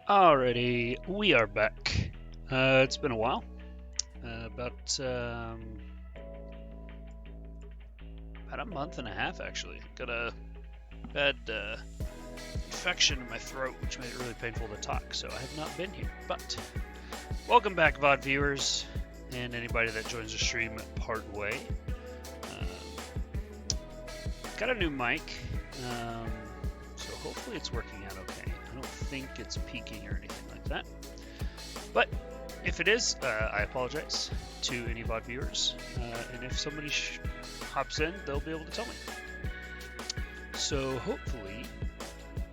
Alrighty, we are back. It's been a while. About a month and a half actually. Got a bad infection in my throat, which made it really painful to talk. So I have not been here. But welcome back, VOD viewers, and anybody that joins the stream part way. Got a new mic, so hopefully it's working out okay. I don't think it's peaking or anything like that. But if it is, I apologize to any VOD viewers. And if somebody hops in, they'll be able to tell me. So hopefully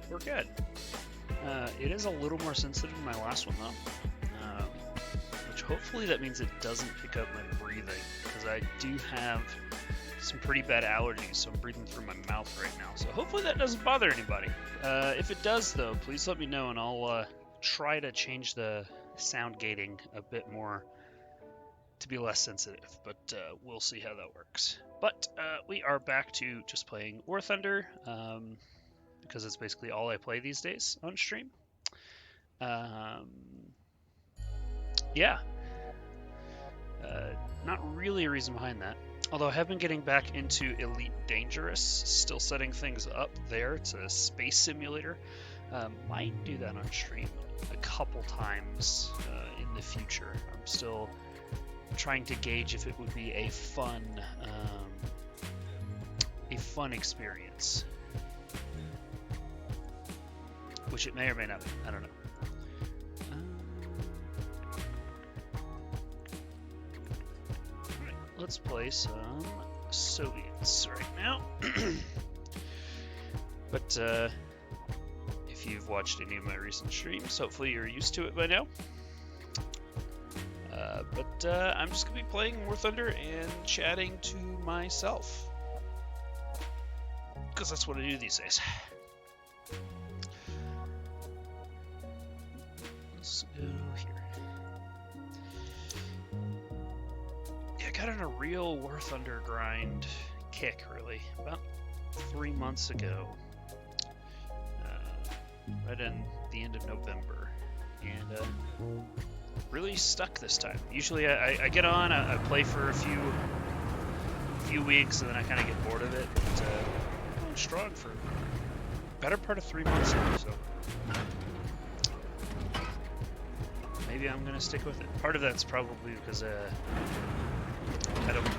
we're good. It is a little more sensitive than my last one though, which hopefully that means it doesn't pick up my breathing, because I do have some pretty bad allergies, so I'm breathing through my mouth right now. So hopefully that doesn't bother anybody. If it does though, please let me know and I'll try to change the sound gating a bit more to be less sensitive, but we'll see how that works. But we are back to just playing War Thunder, because it's basically all I play these days on stream. Yeah, not really a reason behind that. Although I have been getting back into Elite Dangerous, still setting things up there. It's a space simulator. Might do that on stream a couple times in the future. I'm still trying to gauge if it would be a fun experience, which it may or may not be. I don't know. Right, let's play some Soviets right now. But if you've watched any of my recent streams, hopefully you're used to it by now. But I'm just going to be playing War Thunder and chatting to myself, because that's what I do these days. Let's go here. Yeah, I got on a real War Thunder grind kick, really, about 3 months ago. Right in the end of November. And really stuck this time. Usually I get on, I play for a few weeks, and then I kind of get bored of it. But I'm going strong for better part of 3 months now, so maybe I'm going to stick with it. Part of that's probably because I don't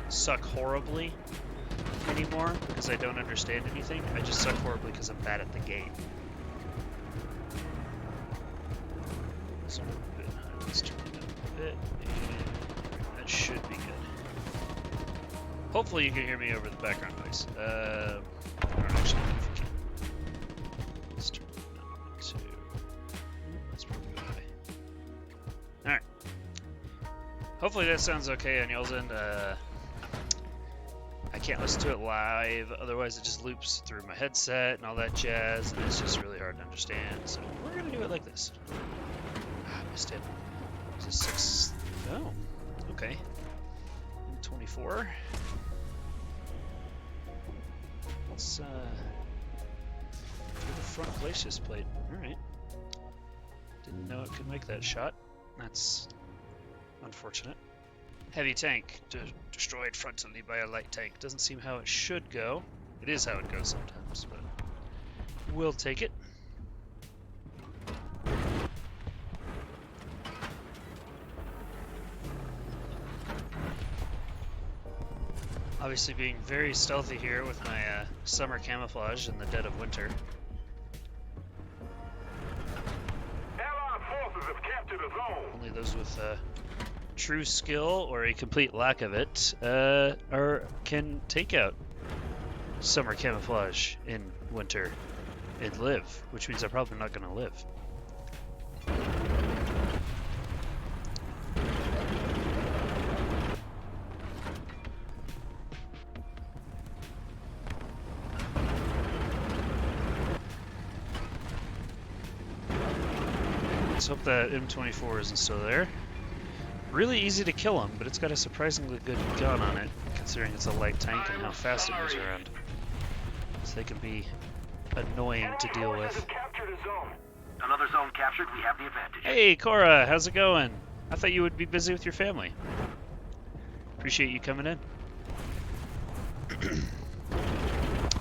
suck horribly anymore because I don't understand anything. I just suck horribly because I'm bad at the game. So let's turn it up a bit, and that should be good. Hopefully you can hear me over the background noise. I don't actually know if you can. Let's turn it up to... That's probably high. Alright. Hopefully that sounds okay on y'all's end. I can't listen to it live, otherwise it just loops through my headset and all that jazz, and it's just really hard to understand. So we're going to do it like this. I missed it. Is this 6? Oh, okay. M24. Let's do the front glacis plate. Alright. Didn't know it could make that shot. That's unfortunate. Heavy tank destroyed frontally by a light tank. Doesn't seem how it should go. It is how it goes sometimes, but we'll take it. Obviously being very stealthy here with my summer camouflage in the dead of winter. Allied forces have captured a zone. Only those with true skill or a complete lack of it can take out summer camouflage in winter and live, which means I'm probably not going to live. Let's hope that M24 isn't still there. Really easy to kill him, but it's got a surprisingly good gun on it, considering it's a light tank and how fast it moves around. So they can be annoying to deal with. Another zone captured, we have the advantage. Hey, Cora, how's it going? I thought you would be busy with your family. Appreciate you coming in.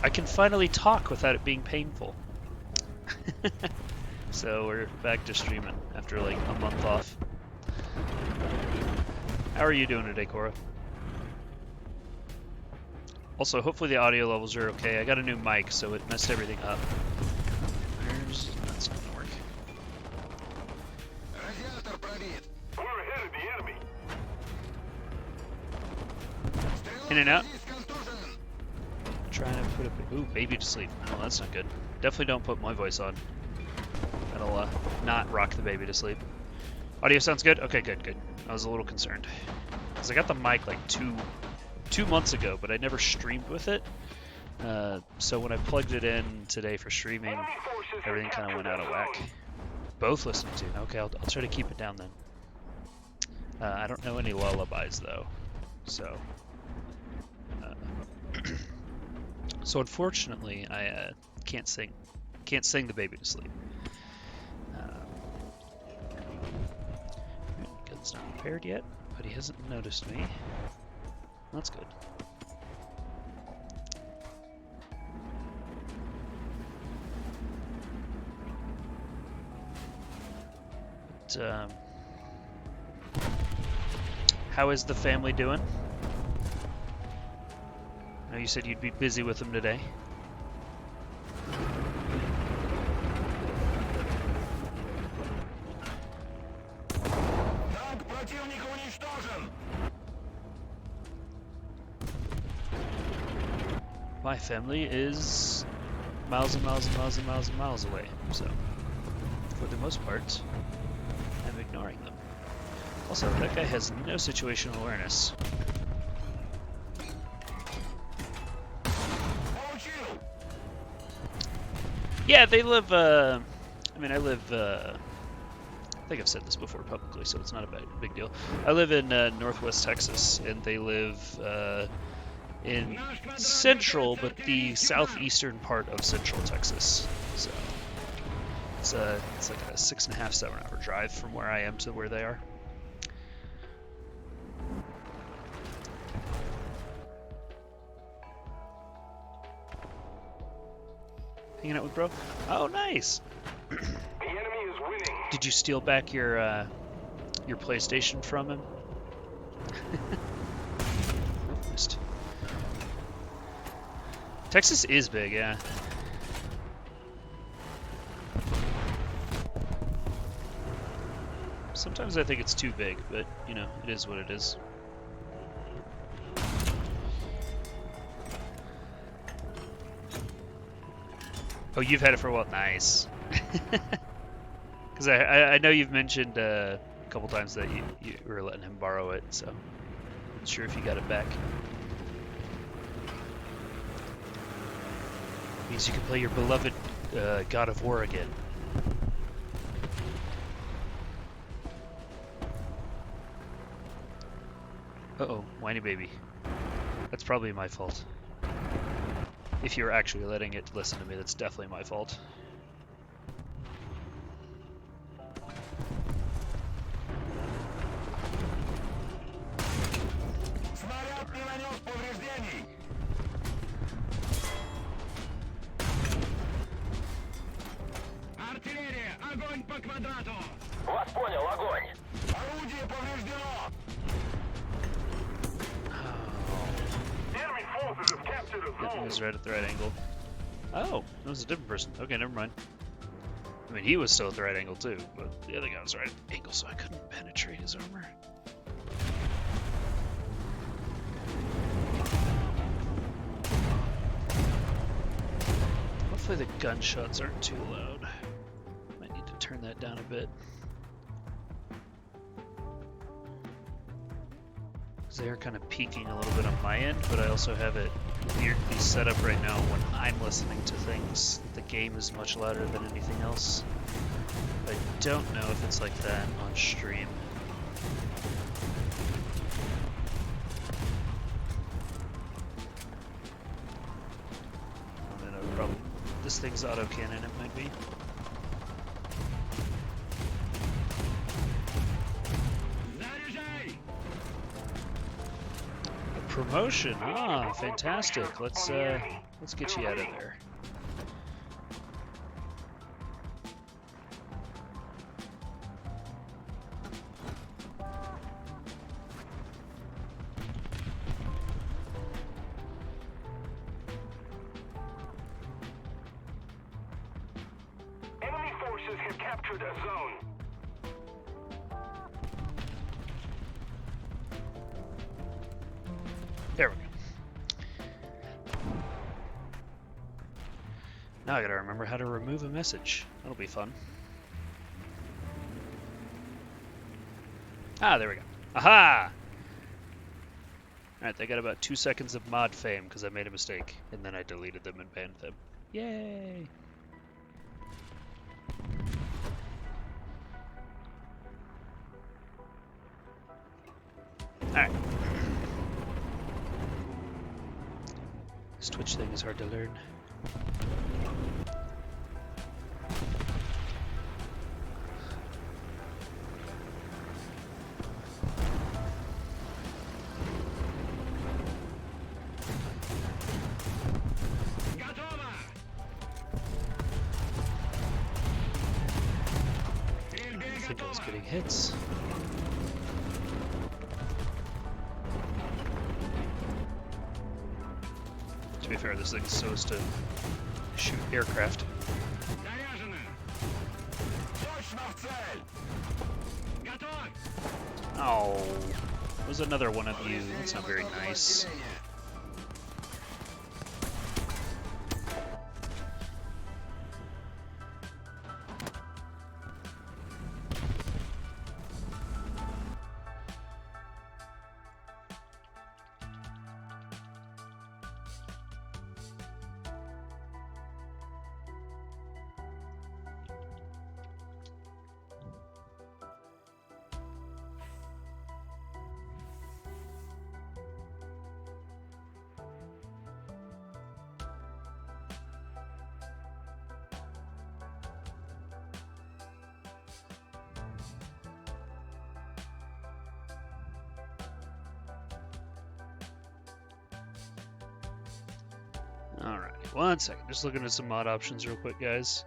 I can finally talk without it being painful. So we're back to streaming after like a month off. How are you doing today, Cora? Also, hopefully the audio levels are okay. I got a new mic, so it messed everything up. That's not gonna work. We're ahead of the enemy. In and out. Trying to put a baby to sleep. Oh, that's not good. Definitely don't put my voice on. That'll not rock the baby to sleep. Audio sounds good? Okay, good. I was a little concerned. Because I got the mic like two months ago, but I never streamed with it. So when I plugged it in today for streaming, everything kind of went out of whack. Both listening to. Okay, I'll try to keep it down then. I don't know any lullabies though, so. So unfortunately, I can't sing the baby to sleep. Gun's not repaired yet, but he hasn't noticed me. That's good. But, how is the family doing? I know you said you'd be busy with them today. My family is miles and miles and miles and miles and miles away, so for the most part, I'm ignoring them. Also, that guy has no situational awareness. Yeah, they live, I think I've said this before publicly, so it's not a big deal. I live in Northwest Texas, and they live in central, but the southeastern part of central Texas. So it's like a 6.5, 7 hour drive from where I am to where they are. Hanging out with bro? Oh, nice. The enemy is winning. Did you steal back your PlayStation from him? Missed. Texas is big, yeah. Sometimes I think it's too big, but you know, it is what it is. Oh, you've had it for a while. Nice. Because I know you've mentioned a couple times that you were letting him borrow it, so I'm not sure if you got it back. Means you can play your beloved God of War again. Uh-oh, whiny baby. That's probably my fault. If you're actually letting it listen to me, that's definitely my fault. Вас понял, огонь! Орудие повреждено! Enemy forces have captured a Yep, he zone. was right at the right angle. Oh, that was a different person. Okay, never mind. I mean, he was still at the right angle too, but the other guy was right angle, so I couldn't penetrate his armor. Hopefully the gunshots aren't too loud. Might need to turn that down a bit. They are kind of peaking a little bit on my end, but I also have it weirdly set up right now when I'm listening to things. The game is much louder than anything else. I don't know if it's like that on stream. I don't know, probably this thing's autocannon, it might be. Promotion. Ah, fantastic. Let's get you out of there. Enemy forces have captured a zone. There we go. Now I gotta remember how to remove a message. That'll be fun. Ah, there we go. Aha! Alright, they got about 2 seconds of mod fame because I made a mistake, and then I deleted them and banned them. Yay! Alright. This Twitch thing is hard to learn. I think I was getting hits. To be fair, this thing's supposed to shoot aircraft. Oh, there's another one of you. That's not very nice. Alright, 1 second. Just looking at some mod options real quick, guys.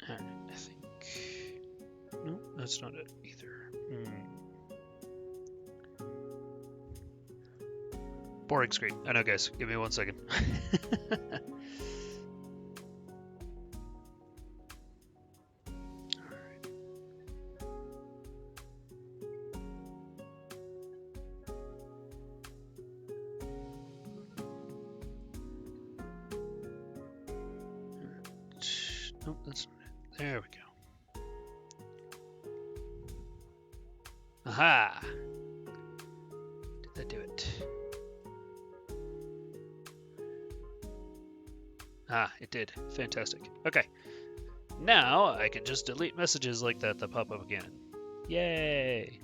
Alright, I think... No, that's not it either. Boring screen. I know, guys. Give me 1 second. Nope, that's not it. There we go. Aha! Did that do it? Ah, it did. Fantastic. Okay. Now I can just delete messages like that pop up again. Yay!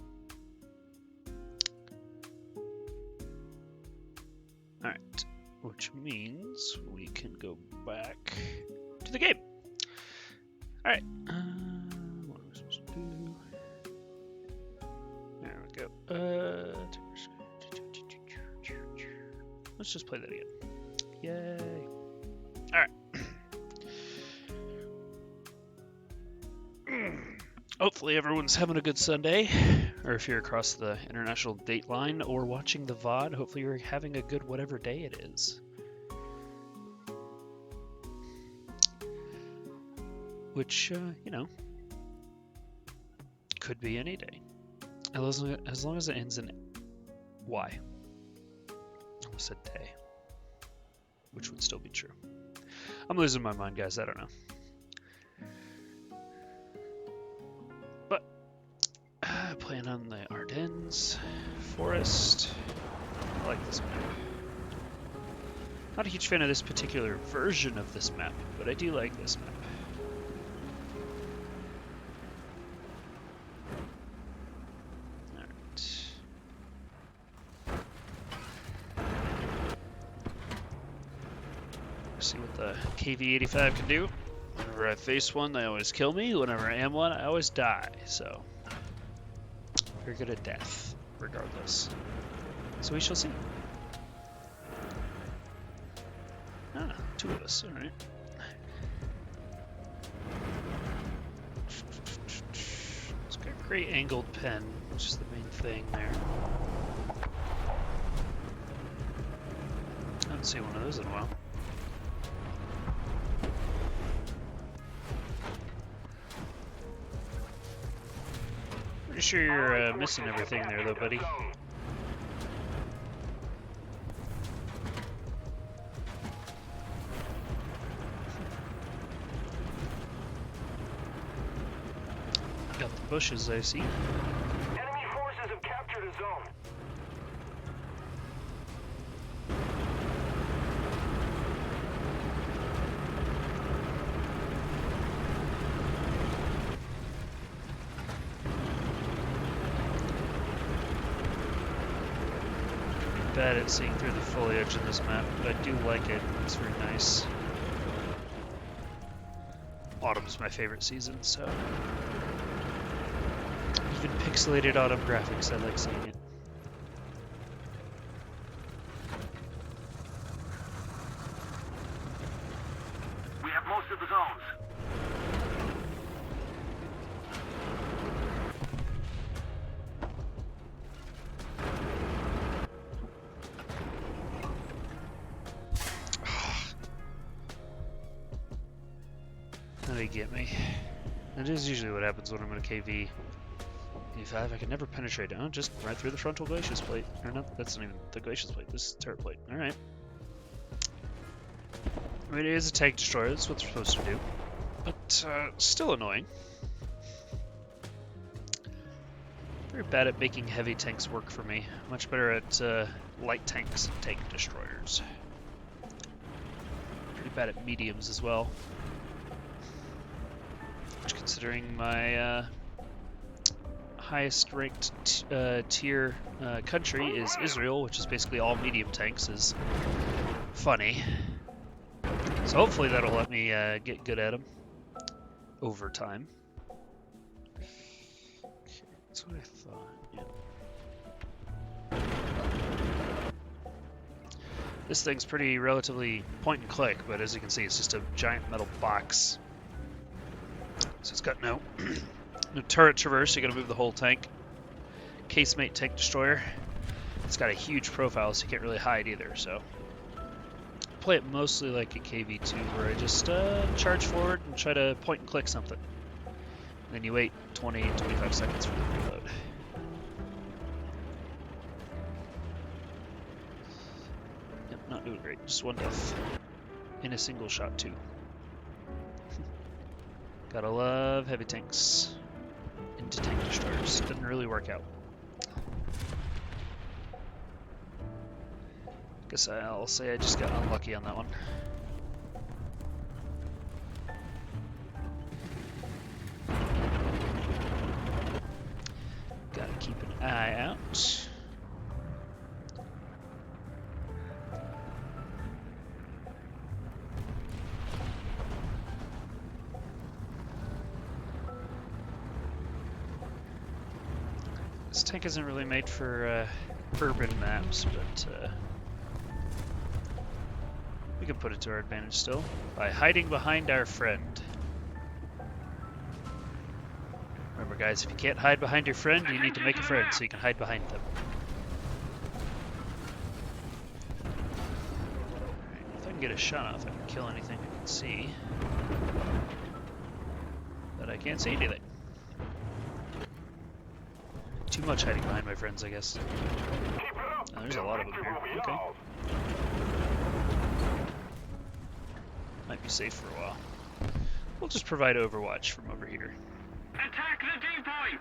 Alright. Which means we can go back to the game. Alright. What am I supposed to do? There we go. Let's just play that again. Yay. Alright. Hopefully everyone's having a good Sunday. Or if you're across the international date line or watching the VOD, hopefully you're having a good whatever day it is. Which, you know, could be any day. As long as it ends in Y. I almost said day. Which would still be true. I'm losing my mind, guys. I don't know. But playing on the Ardennes forest. I like this map. Not a huge fan of this particular version of this map, but I do like this map. See what the KV-85 can do. Whenever I face one, they always kill me. Whenever I am one, I always die. So, very good at death, regardless. So we shall see. Ah, 2 of us. All right. It's got a great angled pen, which is the main thing there. I haven't seen one of those in a while. Pretty sure you're missing everything there, though, buddy. Got the bushes, I see. Enemy forces have captured a zone. Bad at seeing through the foliage in this map, but I do like it. It's very nice. Autumn's my favorite season, so even pixelated autumn graphics, I like seeing it. We have most of the zones. How do you get me? That is usually what happens when I'm in a KV. 85, I can never penetrate it. Oh, just right through the frontal glacius plate. Or no, that's not even the glacius plate. This is turret plate. Alright. I mean, it is a tank destroyer. That's what they're supposed to do. But, still annoying. Very bad at making heavy tanks work for me. Much better at light tanks and tank destroyers. Pretty bad at mediums as well. Which, considering my highest ranked tier country is Israel, which is basically all medium tanks, is funny. So hopefully that'll let me get good at them over time. Okay, that's what I thought. Yeah. This thing's pretty relatively point and click, but as you can see, it's just a giant metal box. So it's got no no turret traverse, you gotta move the whole tank. Casemate tank destroyer. It's got a huge profile, so you can't really hide either, so. Play it mostly like a KV2, where I just charge forward and try to point and click something. And then you wait 20-25 seconds for the reload. Yep, not doing great. Just 1 death. In a single shot, too. Gotta love heavy tanks into tank destroyers. Didn't really work out. Guess I'll say I just got unlucky on that one. Gotta keep an eye out. This tank isn't really made for urban maps, but we can put it to our advantage still by hiding behind our friend. Remember, guys, if you can't hide behind your friend, you need to make a friend so you can hide behind them. Alright, if I can get a shot off, I can kill anything I can see. But I can't see anything. Too much hiding behind my friends, I guess. Keep it up. Oh, there's a lot of them Victory here. will be Okay. ours. Might be safe for a while. We'll just provide overwatch from over here. Attack the D point!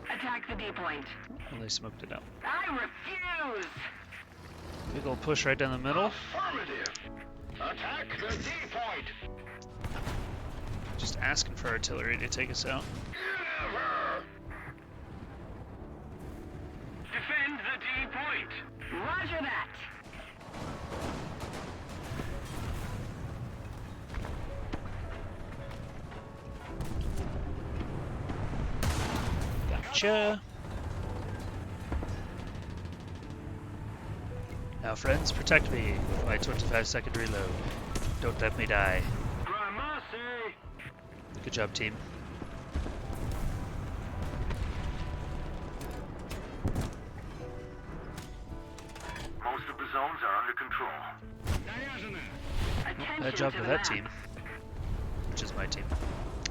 Attack the D point. Well, they smoked it out. I refuse! Big ol' push right down the middle. Affirmative! Attack the D point! Just asking for artillery to take us out. Never! Defend the D point! Roger that! Gotcha. Now, friends, protect me with my 25-second reload. Don't let me die. Gramercy! Good job, team. Most of the zones are under control. Attention Bad job to to the that map. team. Which is my team.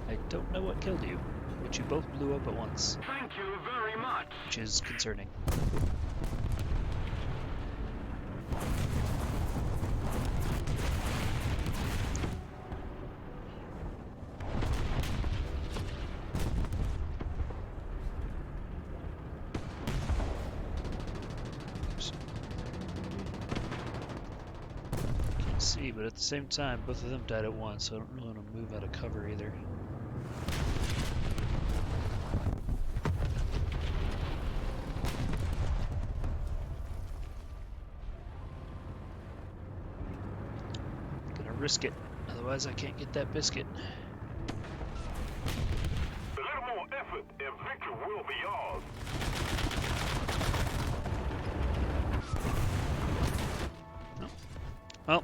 I don't know what killed you, but you both blew up at once, Thank you very much. which is concerning. Can't see, but at the same time, both of them died at once, so I don't really want to move out of cover either. Gonna risk it, otherwise I can't get that biscuit. A little more effort and victory will be ours. Well,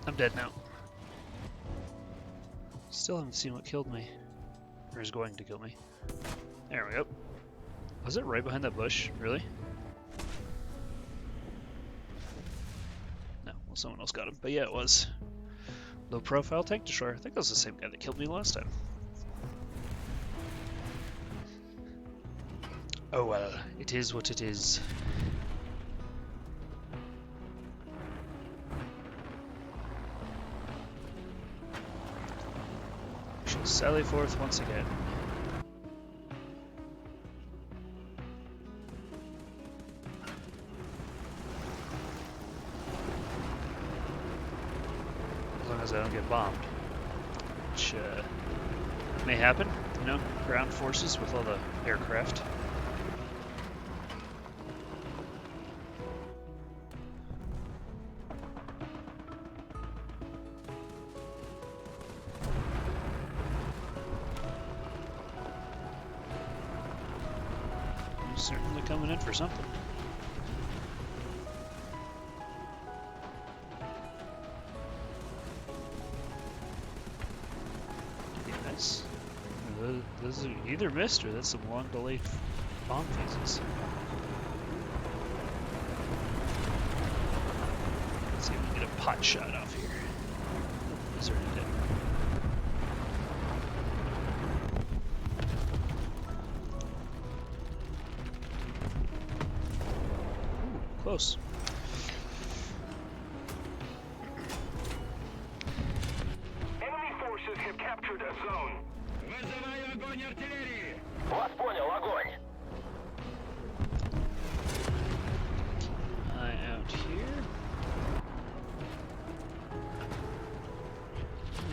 I'm dead now. Still haven't seen what killed me. Or is going to kill me. There we go. Was it right behind that bush? Really? No, well, someone else got him. But yeah, it was. Low profile tank destroyer. I think that was the same guy that killed me last time. Oh well, it is what it is. We shall sally forth once again. As long as I don't get bombed. Which may happen, you know, ground forces with all the aircraft. Certainly coming in for something. Pretty nice. Those are either missed or that's some long delayed bomb phases. Let's see if we can get a pot shot off here. Deserted it. Close. Enemy forces have captured a zone. Вас понял, огонь! Eye out here.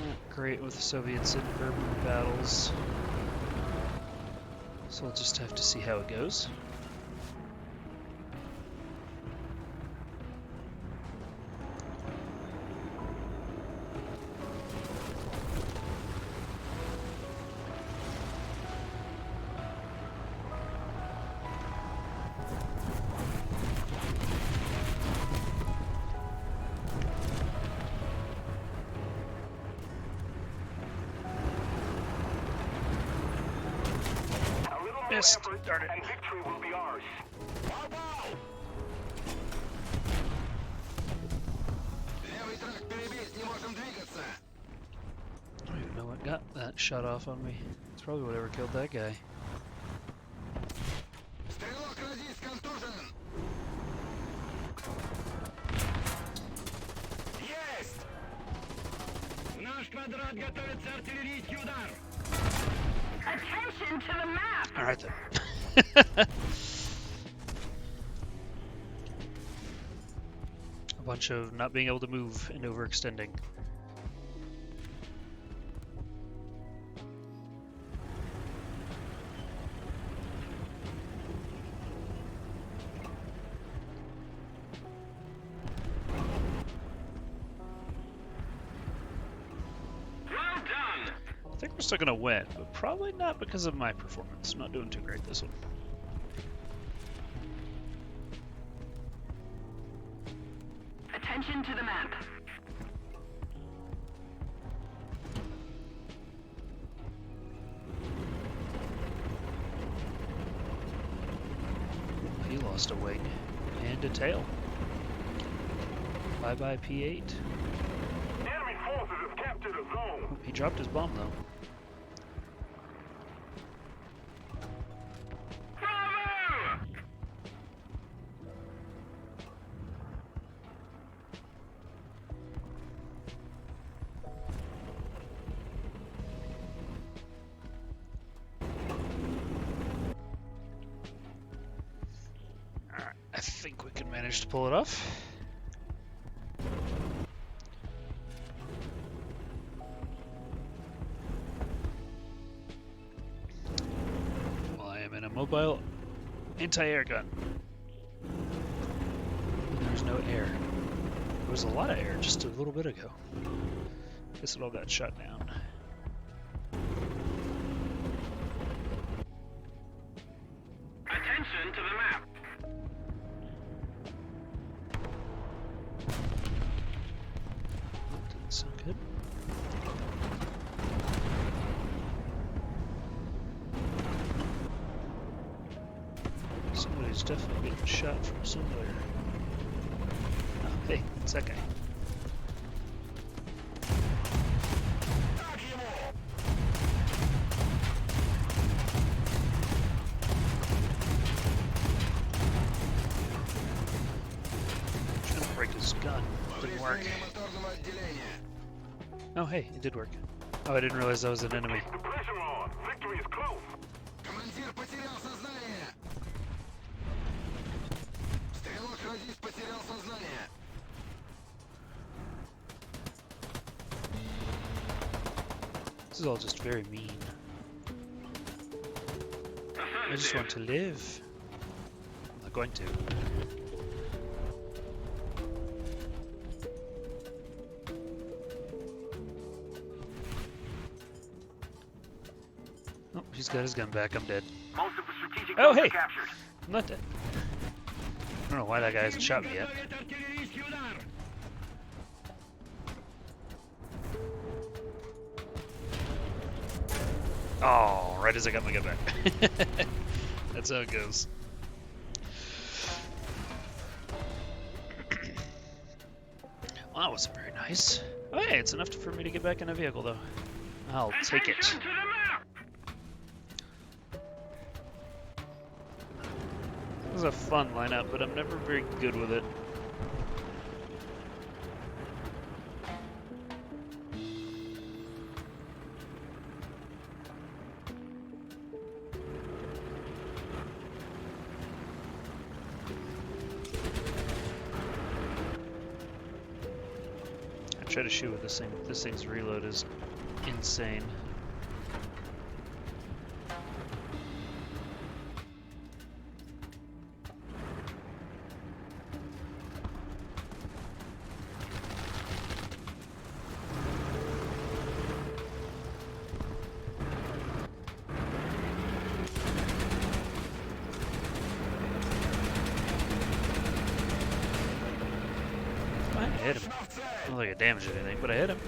Not great with Soviets in urban battles. So we'll just have to see how it goes. A little more Missed. effort Darn it. and victory will be ours. I don't even know what got that shot off on me. It's probably whatever killed that guy. Стрелок радист контужен. Есть! В наш квадрат готовится артиллерийский удар. Attention to the map! Alright then. A bunch of not being able to move and overextending. Well done. I think we're still gonna win, but probably not because of my performance. I'm not doing too great this one. Attention to the map. He lost a wing and a tail. Bye bye P8. Enemy forces have captured a zone. He dropped his bomb though. Bravo! Alright, I think we can manage to pull it off. Well, I am in a mobile anti-air gun. And there's no air. There was a lot of air just a little bit ago. Guess it all got shut down. Attention to the map. Didn't sound good. Somebody's definitely getting shot from somewhere. Oh, hey, it's that guy. Так ему. Trying to break his gun. Didn't work. Повреждение моторного отделения. Oh, hey, it did work. Oh, I didn't realize that was an enemy. The pressure on. Victory is close. Командир потерял сознание. Стрелок радист потерял сознание. This is all just very mean. I just want to live. I'm not going to. Oh, he's got his gun back. I'm dead. Most of the strategic Oh, zones hey. are captured. I'm not dead. I don't know why that guy hasn't shot me yet. Готовит артиллерийский удар. Oh, right as I got my gun back. That's how it goes. Well, that wasn't very nice. Oh, hey, it's enough for me to get back in a vehicle, though. I'll take it. Attention to the map. This is a fun lineup, but I'm never very good with it. I try to shoot with this thing. This thing's reload is insane. I hit him. I don't think I damaged anything, but I hit him.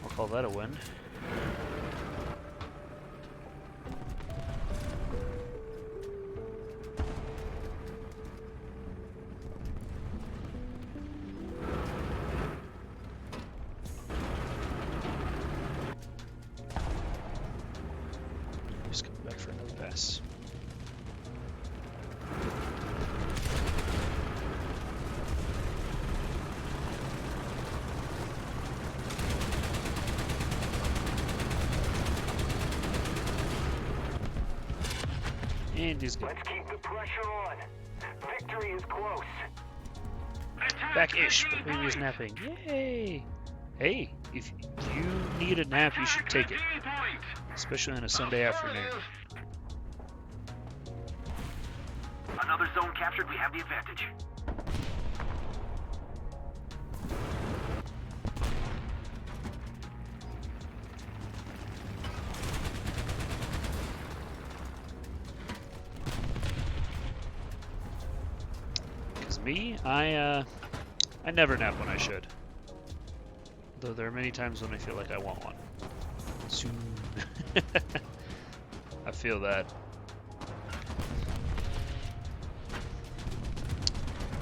I'll call that a win. And he's good. Let's keep the pressure on. Victory is close. Back-ish. Baby is napping. Yay! Hey, if you need a nap, you should take it. Especially on a Sunday afternoon. Another zone captured. We have the advantage. Because me, I never nap when I should. Though there are many times when I feel like I want one. Soon. I feel that.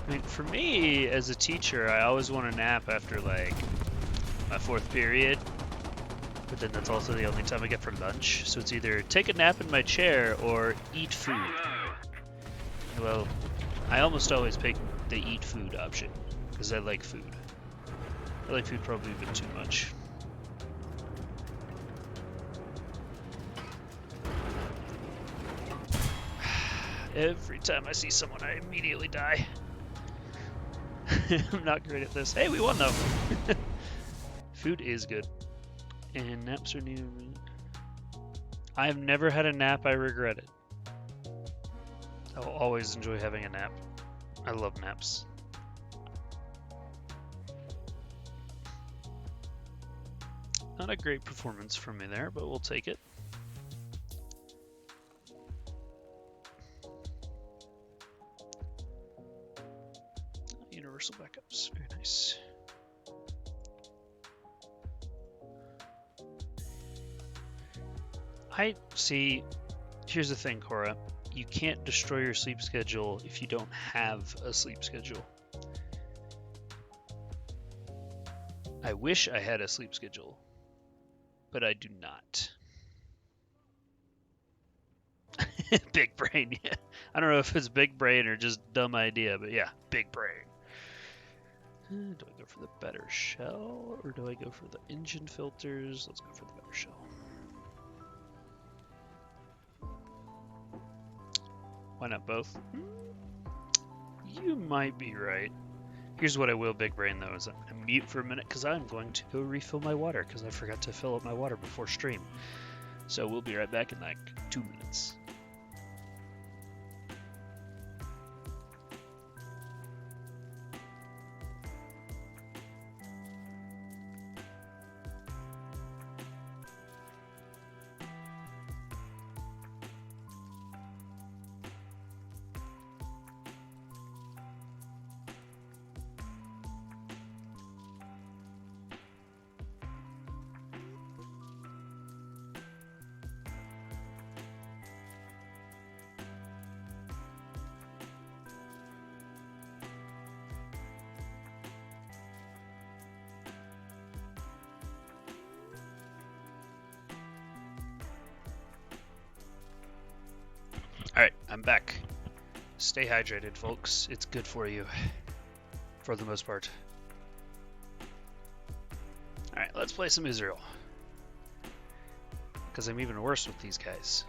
I mean, for me, as a teacher, I always want to nap after, like, my 4th period. But then that's also the only time I get for lunch. So it's either take a nap in my chair or eat food. Well, I almost always pick the eat food option. Because I like food. I like food probably a bit too much. Every time I see someone, I immediately die. I'm not great at this. Hey, we won though. Food is good. And naps are new. I have never had a nap I regret it. I'll always enjoy having a nap. I love naps. Not a great performance from me there, but we'll take it. Universal backups, very nice. I see, here's the thing, Cora. You can't destroy your sleep schedule if you don't have a sleep schedule. I wish I had a sleep schedule, but I do not. Big brain, yeah. I don't know if it's big brain or just dumb idea, but yeah, big brain. Do I go for the better shell, or do I go for the engine filters? Let's go for the better shell. Why not both? You might be right. Here's what I will big brain though, is I'm going to mute for a minute because I'm going to go refill my water because I forgot to fill up my water before stream. So we'll be right back in like 2 minutes. Alright, I'm back. Stay hydrated, folks. It's good for you. For the most part. Alright, let's play some Israel. Because I'm even worse with these guys.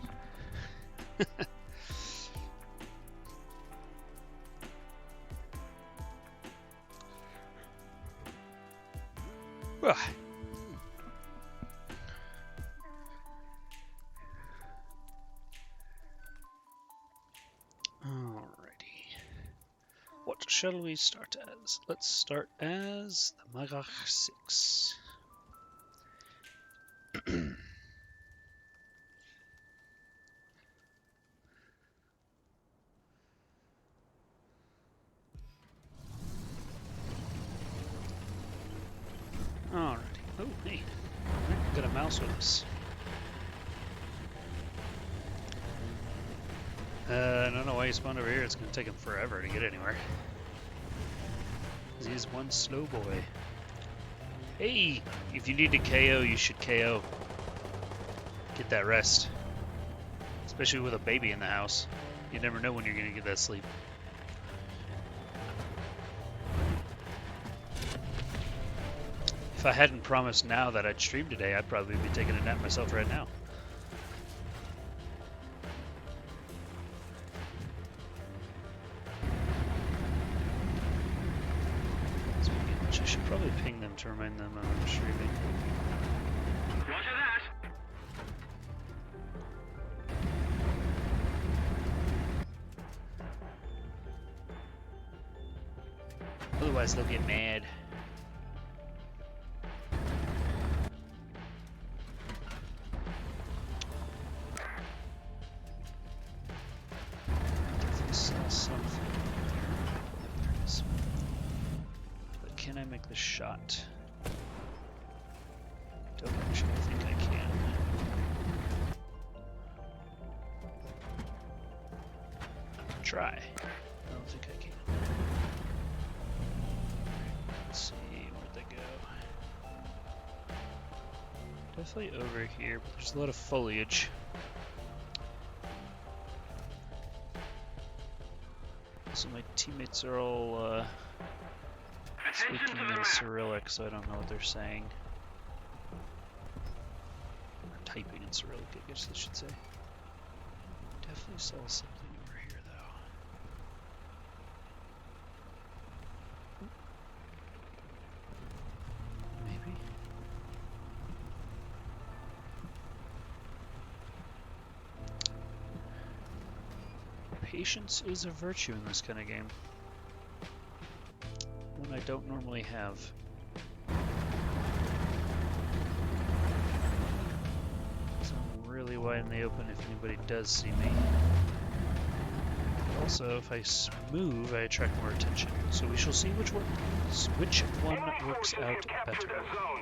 What shall we start as? Let's start as the Magach 6. Alrighty. Oh, hey. Got a mouse with us. I don't know why he spawned over here. It's going to take him forever to get anywhere. He's one slow boy. Hey! If you need to KO, you should KO. Get that rest. Especially with a baby in the house. You never know when you're going to get that sleep. If I hadn't promised now that I'd stream today, I'd probably be taking a nap myself right now. Which I should probably ping them to remind them I'm streaming. Roger that. Otherwise they'll get mad. Definitely saw something. There it is. But can I make the shot? Don't actually think I can. Try. I don't think I can. Let's see, where'd they go? Definitely over here, but there's a lot of foliage. So my teammates are all Attention speaking to the in map. Cyrillic, so I don't know what they're saying. Or typing in Cyrillic, I guess I should say. Definitely saw something over here, though. Maybe? Patience is a virtue in this kind of game. One I don't normally have. So I'm really wide in the open if anybody does see me. Also, if I move, I attract more attention. So we shall see which one Enemy works forces out have captured better. a zone.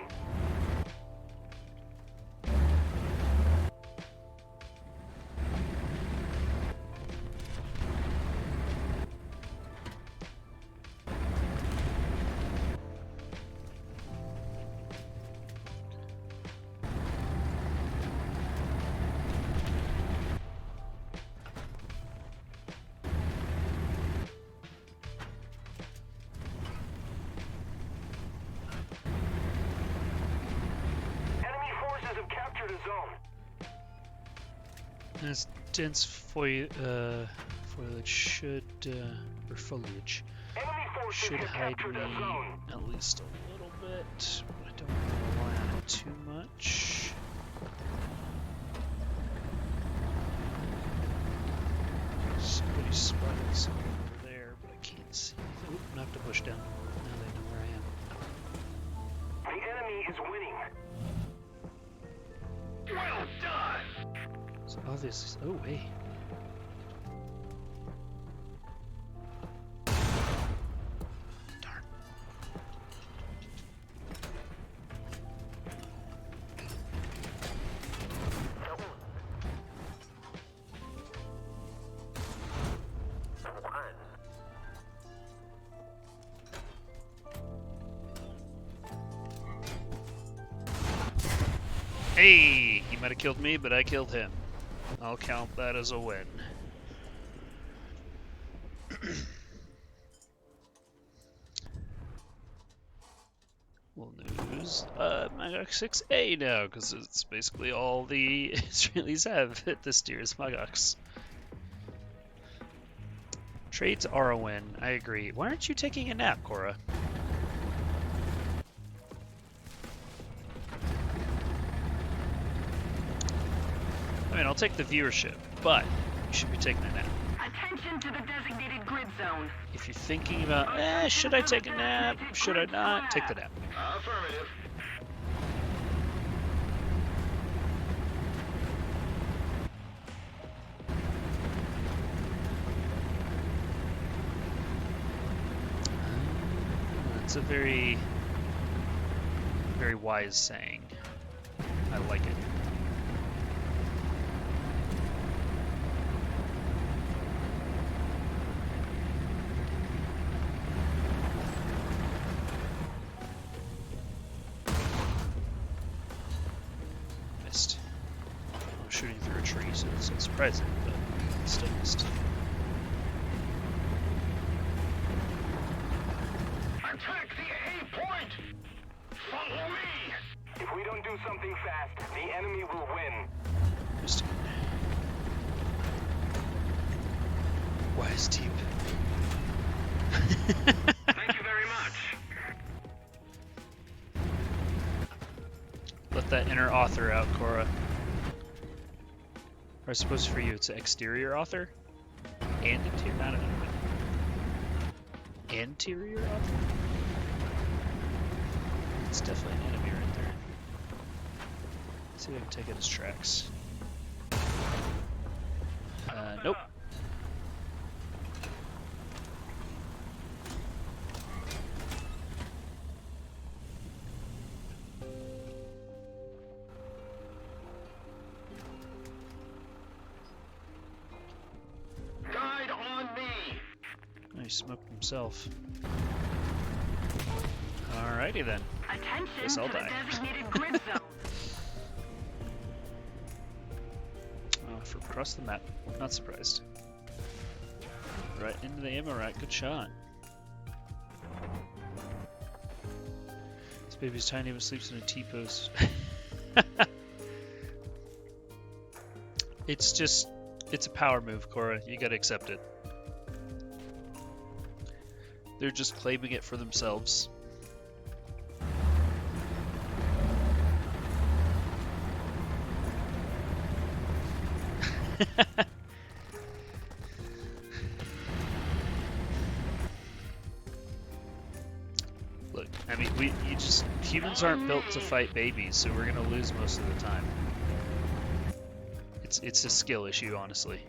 Enemy forces have captured a zone. And it's dense foliage should, or foliage, Enemy forces should have hide captured me a zone. at least a little bit. But I don't want to rely on it too much. Somebody spotted something over there, but I can't see. Oop, knocked a bush down. Now they know where I am. The enemy is winning. Well done. So obviously, oh hey. Darn. Hey, he might have killed me, but I killed him. I'll count that as a win. Well, news. Magok 6A now, because it's basically all the Israelis have this tier is Magoks. Trades are a win, I agree. Why aren't you taking a nap, Cora? I mean, I'll take the viewership, but you should be taking a nap. Attention to the designated grid zone. If you're thinking about, should I take a nap? Should I not? Take the nap. Affirmative. It's a very, very wise saying. I like it. Missed. I was shooting through a tree, so it's not surprising, but still missed. Attack the A point. Follow me. If we don't do something fast, the enemy will win. Missed again. Wise deep. Thank you very much. let that inner author out, Cora. Or I suppose for you it's an exterior author? And interior? I don't know. Anterior author? It's definitely an enemy right there. Let's see if I can take it as tracks. Nope. Guide on me. Oh, he smoked himself. Alrighty then. Attention Guess to I'll the die. designated grid zone. From across the map. Not surprised. Right into the ammo rack. Good shot. This baby's tiny but sleeps in a T-pose. It's a power move, Cora. You gotta accept it. They're just claiming it for themselves. Look, I mean, humans aren't built to fight babies, so we're gonna lose most of the time. It's a skill issue, honestly.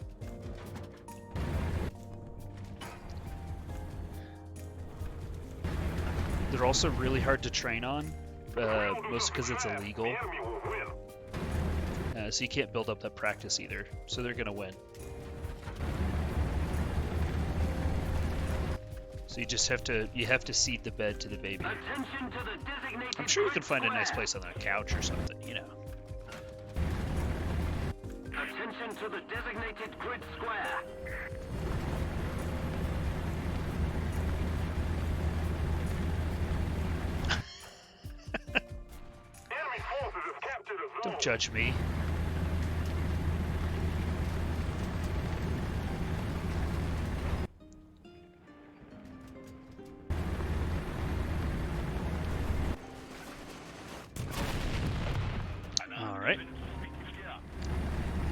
They're also really hard to train on, mostly because it's illegal. The enemy will win. So you can't build up that practice either, so they're gonna win. So you have to seed the bed to the baby. Attention to the designated I'm sure you grid can find a nice square. place on a couch or something, you know. Attention to the designated grid square. Enemy forces have captured a zone. Don't judge me. Alright.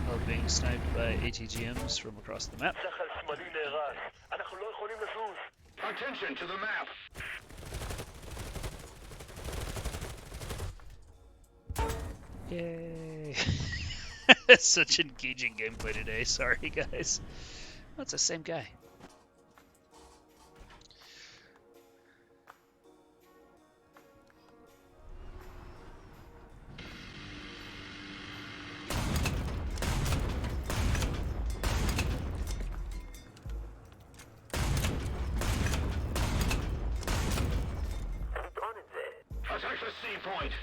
While being sniped by ATGMs from across the map. שחל שמאלי נהרס. אנחנו לא יכולים לזוז. Attention to the map. Yay! Such engaging gameplay today. Sorry, guys. Oh, it's the same guy. Attack the C point.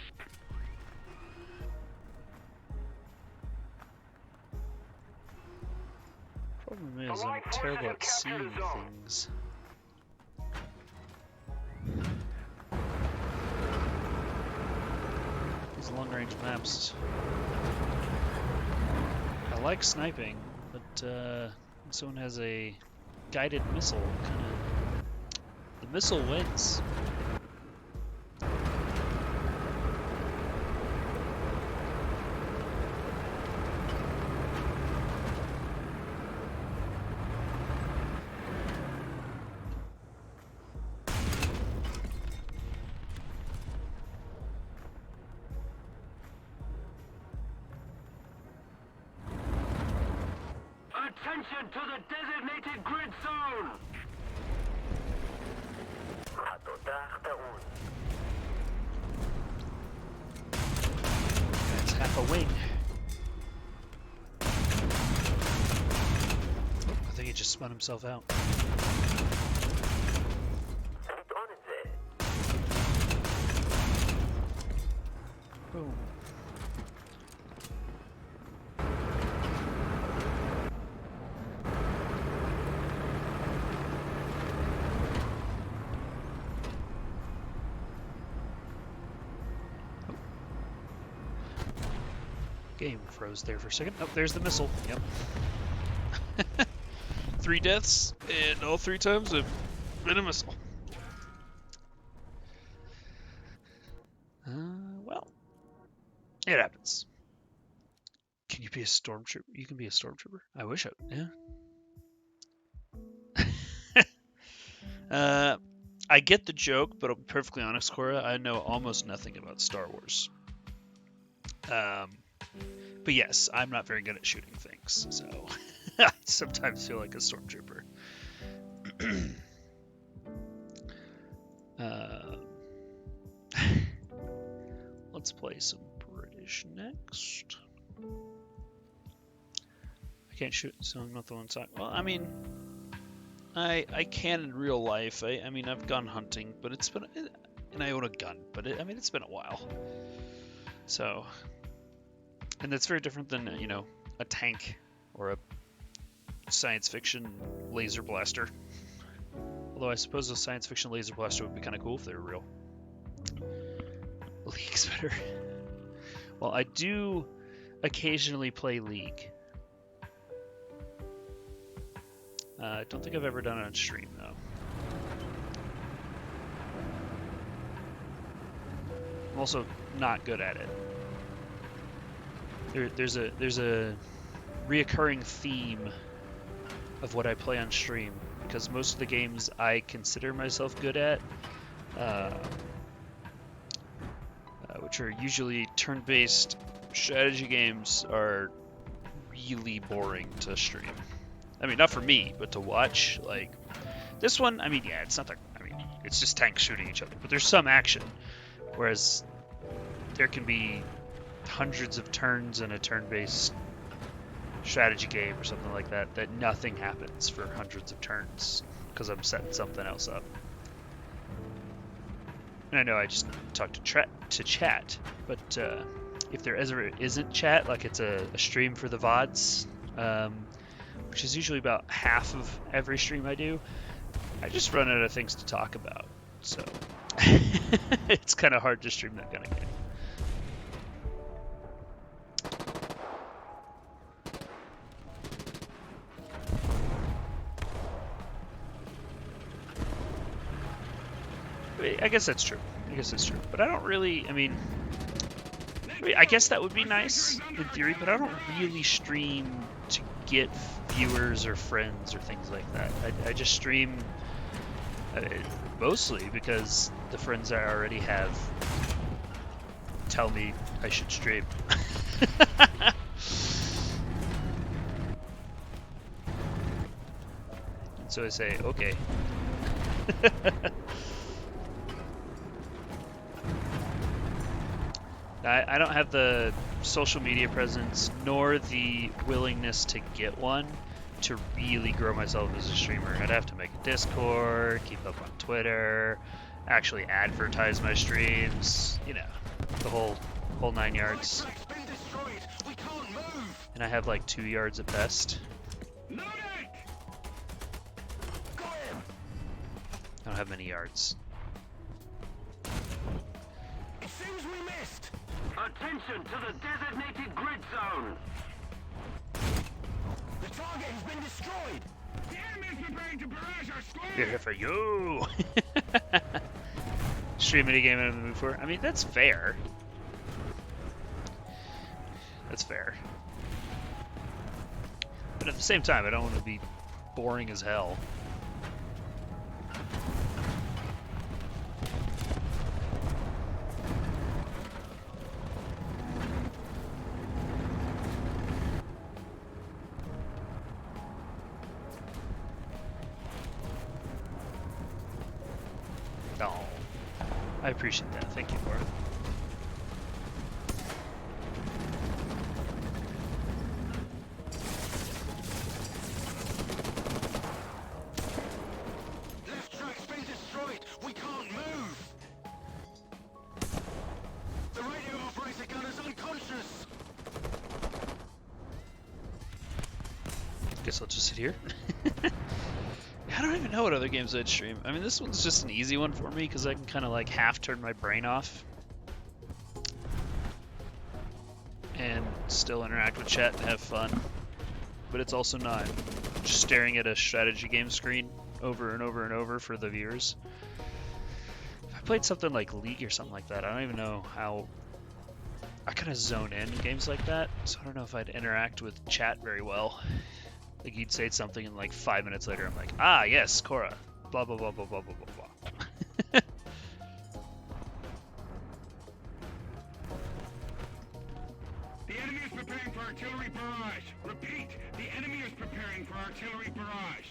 Problem is, I'm terrible at seeing things. These long-range maps. I like sniping, but when someone has a guided missile, the missile wins. Attention to the designated grid zone. התותח טעון. That's half a wing. Oh, I think he just spun himself out. לטעון את זה. Boom. Game froze there for a second. Oh, there's the missile. Yep. 3 deaths, and all 3 times I've been a missile. Well, It happens. Can you be a stormtrooper? You can be a stormtrooper. I wish I. Yeah. I get the joke, but I'll be perfectly honest, Cora. I know almost nothing about Star Wars. But yes, I'm not very good at shooting things, so I sometimes feel like a stormtrooper. Let's play some British next. I can't shoot, so I'm not the one side. Well, I mean, I can in real life. I mean, I've gone hunting, but it's been, and I own a gun, but I mean, it's been a while. So, and that's very different than, you know, a tank or a science fiction laser blaster. Although I suppose a science fiction laser blaster would be kind of cool if they were real. League's better. Well, I do occasionally play League. I don't think I've ever done it on stream, though. I'm also not good at it. There's a reoccurring theme of what I play on stream, because most of the games I consider myself good at, which are usually turn-based strategy games, are really boring to stream. I mean, not for me, but to watch. Like this one, I mean, yeah, it's not that. I mean, it's just tanks shooting each other, but there's some action. Whereas there can be hundreds of turns in a turn-based strategy game or something like that, that nothing happens for hundreds of turns because I'm setting something else up. And I know I just talked to chat, but if there ever isn't chat, like it's a stream for the VODs, which is usually about half of every stream I do, I just run out of things to talk about. So it's kind of hard to stream that kind of game. I guess that's true. But I don't really, I mean, I guess that would be nice in theory, but I don't really stream to get viewers or friends or things like that. I just stream mostly because the friends I already have tell me I should stream. And so I say, okay. I don't have the social media presence nor the willingness to get one to really grow myself as a streamer. I'd have to make a Discord, keep up on Twitter, actually advertise my streams, you know, the whole 9 yards. And I have like 2 yards at best. I don't have many yards. It seems we missed. Attention to the designated grid zone. The target has been destroyed. The enemy's preparing to barrage our square. We're here for you. Streaming a game I'm in the mood for. I mean, that's fair. That's fair. But at the same time, I don't want to be boring as hell. No. I appreciate that. Thank you, Cora. Left track's been destroyed. We can't move. The radio operator gunner's unconscious. Guess I'll just sit here. I don't even know what other games I'd stream. I mean, this one's just an easy one for me because I can kind of like half turn my brain off and still interact with chat and have fun. But it's also not just staring at a strategy game screen over and over and over for the viewers. If I played something like League or something like that, I don't even know how I kind of zone in games like that, so I don't know if I'd interact with chat very well. Like you'd say something and like 5 minutes later I'm like, ah yes, Cora, blah blah blah blah blah blah blah blah. The enemy is preparing for artillery barrage. Repeat, the enemy is preparing for artillery barrage.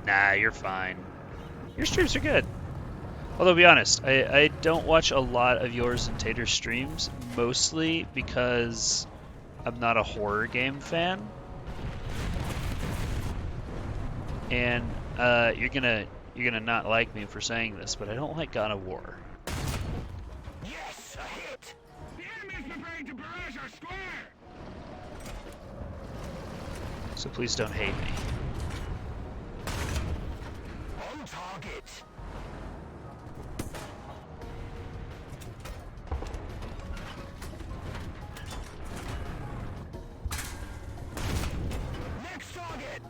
Nah, you're fine. Your streams are good. Although, to be honest, I don't watch a lot of yours and Tater's streams, mostly because I'm not a horror game fan. And you're gonna not like me for saying this, but I don't like God of War. Yes, a hit. The enemy is preparing to barrage our square. So please don't hate me. On target. Next target.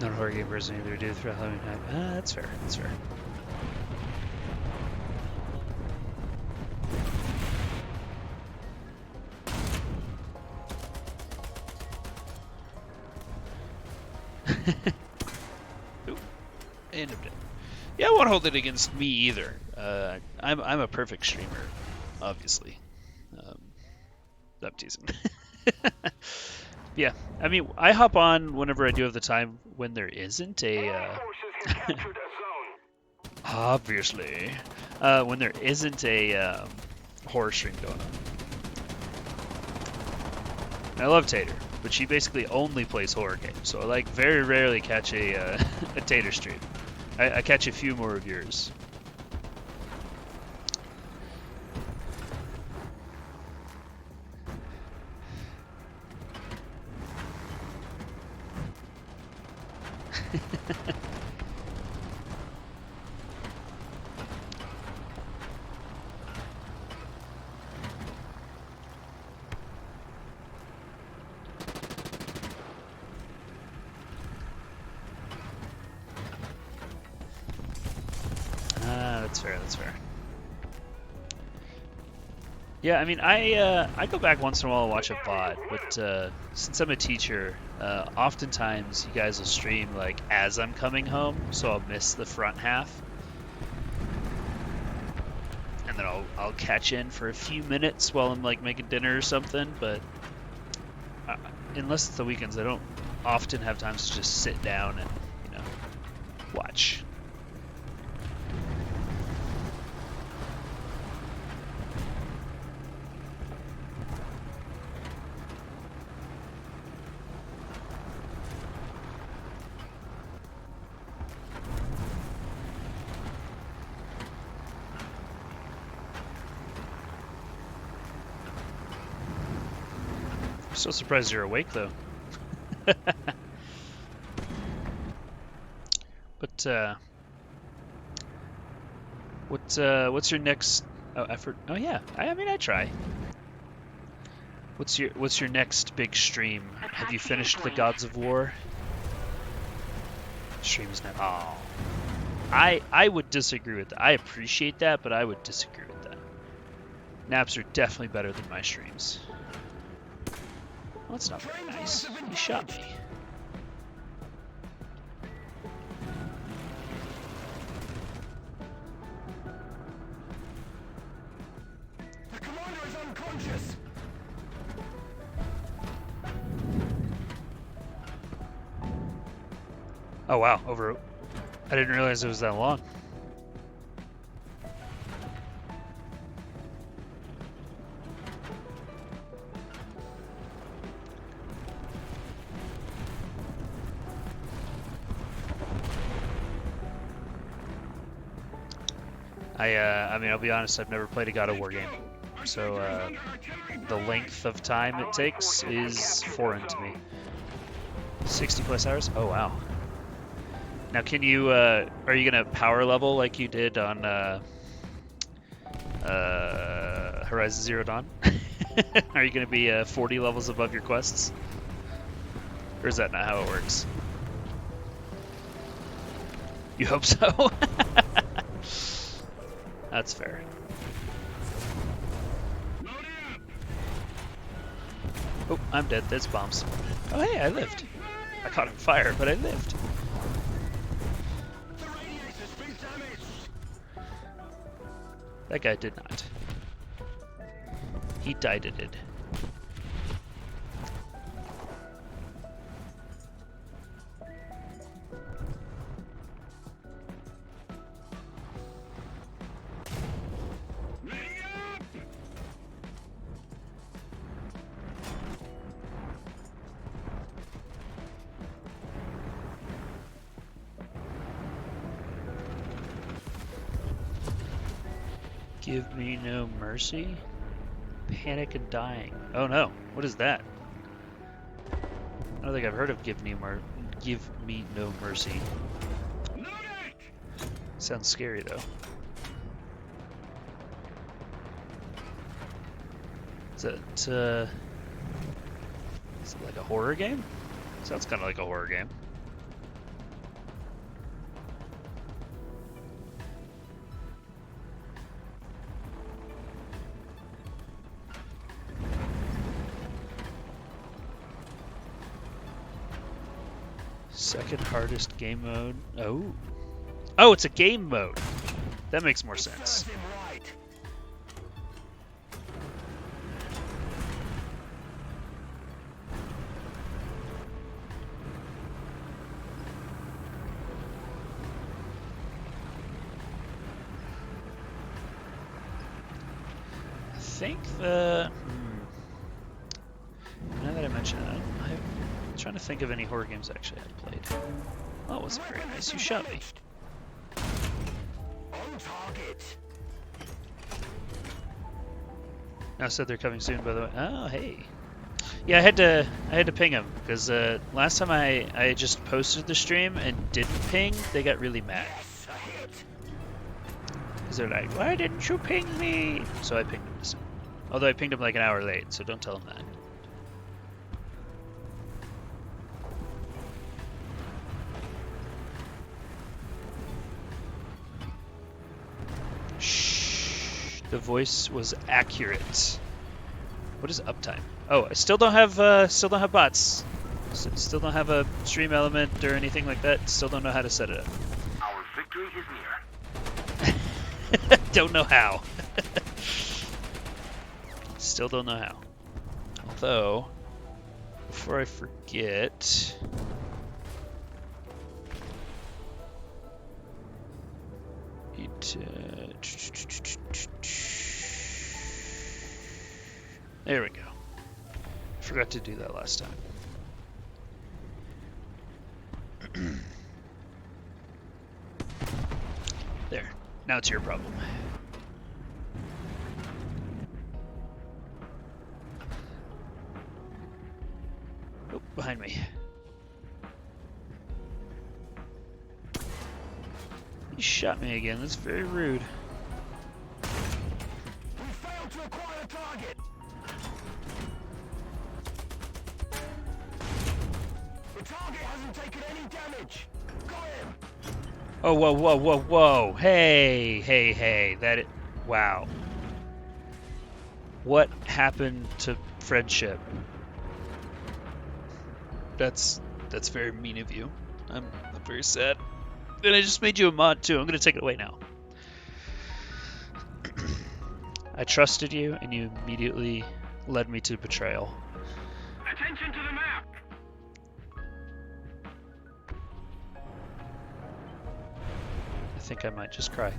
Not a horror game person either, do throughout Halloween time. That's fair. That's fair. Oop. And I'm dead. Yeah, I won't hold it against me either. I'm a perfect streamer, obviously. I'm teasing. Yeah, I mean, I hop on whenever I do have the time when there isn't a. Allied forces have captured a zone. Obviously, when there isn't a horror stream going on. And I love Tater, but she basically only plays horror games, so I like very rarely catch a a Tater stream. I catch a few more of yours. That's fair. That's fair. Yeah, I mean, I go back once in a while and watch a VOD, but since I'm a teacher, oftentimes you guys will stream like as I'm coming home, so I'll miss the front half, and then I'll catch in for a few minutes while I'm like making dinner or something. But unless it's the weekends, I don't often have time to just sit down and watch. I'm so surprised you're awake though. But what's your next effort? Oh yeah, I mean I try. What's your next big stream? Have you finished the Gods of War? Stream's not. Oh, I would disagree with that. I appreciate that, but I would disagree with that. Naps are definitely better than my streams. Well, that's not very nice. He shot me. The commander is unconscious. Oh wow, over. I didn't realize it was that long. I mean, I'll be honest, I've never played a God of War game, so the length of time it takes is foreign to me. 60 plus hours? Oh wow. Now can you, are you gonna power level like you did on Horizon Zero Dawn? Are you going to be 40 levels above your quests? Or is that not how it works? You hope so? That's fair. Load it up! Oh, I'm dead. There's bombs. Oh, hey, I lived. I caught on fire, but I lived. The radiator's been damaged! That guy did not. He died it. Ready up! Give me no mercy? Panic and dying. Oh no, what is that? I don't think I've heard of Give Me No Mercy. Load it! Sounds scary though. Is it like a horror game? Sounds kind of like a horror game. Second hardest game mode. Oh, it's a game mode. That makes more sense. Serves him right. I think the. Now that I mention it, I'm trying to think of any horror games actually I played. Oh, it wasn't very nice. You shot me. On target. Now said they're coming soon, by the way. Oh, hey. Yeah, I had to ping them because last time I just posted the stream and didn't ping, they got really mad. Yes, a hit. Because they're like, why didn't you ping me? So I pinged them this time. Although I pinged them like an hour late, so don't tell them that. Shh. The voice was accurate. What is uptime? Oh, I still don't have bots. Still don't have a stream element or anything like that. Still don't know how to set it up. Our victory is near. Don't know how. Still don't know how. Although, before I forget, there we go. Forgot to do that last time. There. Now it's your problem. Oh, behind me. He shot me again. That's very rude. We failed to acquire the target. The target hasn't taken any damage. Got him. Oh, whoa, whoa, whoa, whoa. Hey, hey, hey. Wow. What happened to friendship? That's very mean of you. I'm very sad. And I just made you a mod too. I'm gonna take it away now. I trusted you, and you immediately led me to betrayal. Attention to the map. I think I might just cry.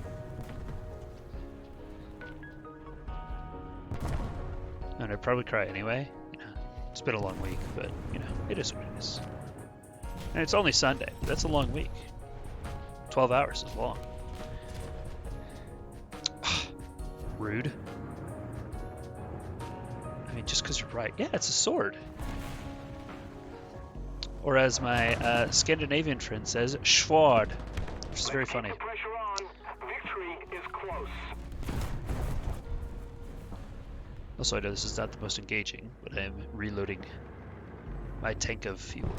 And I'd probably cry anyway. You know, it's been a long week, but you know, it is what it is. And it's only Sunday. That's a long week. 12 hours is long. Rude. I mean, just because you're right. Yeah, it's a sword. Or as my Scandinavian friend says, Schward. Which is very funny. Keep the pressure on. Victory is close. Also, I know this is not the most engaging, but I am reloading my tank of fuel.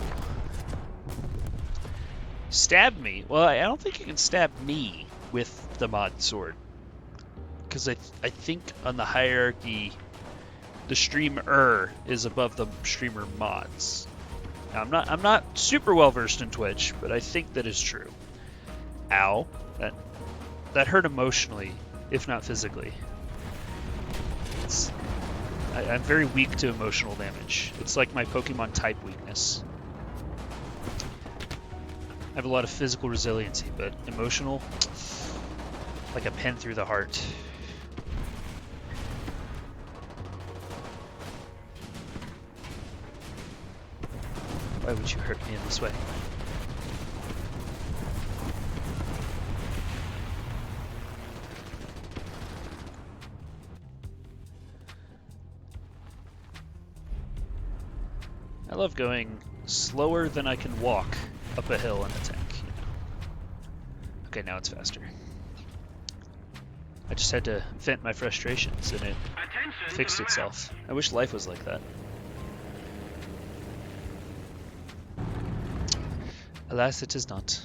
Stab me? Well, I don't think you can stab me with the mod sword. Because I think on the hierarchy, the streamer is above the streamer mods. Now, I'm not super well versed in Twitch, but I think that is true. Ow. That hurt emotionally, if not physically. I'm very weak to emotional damage. It's like my Pokemon type weakness. I have a lot of physical resiliency, but emotional, like a pen through the heart. Why would you hurt me in this way? I love going slower than I can walk up a hill in a tank. You know? Okay, now it's faster. I just had to vent my frustrations and it fixed itself. I wish life was like that. Alas, it is not.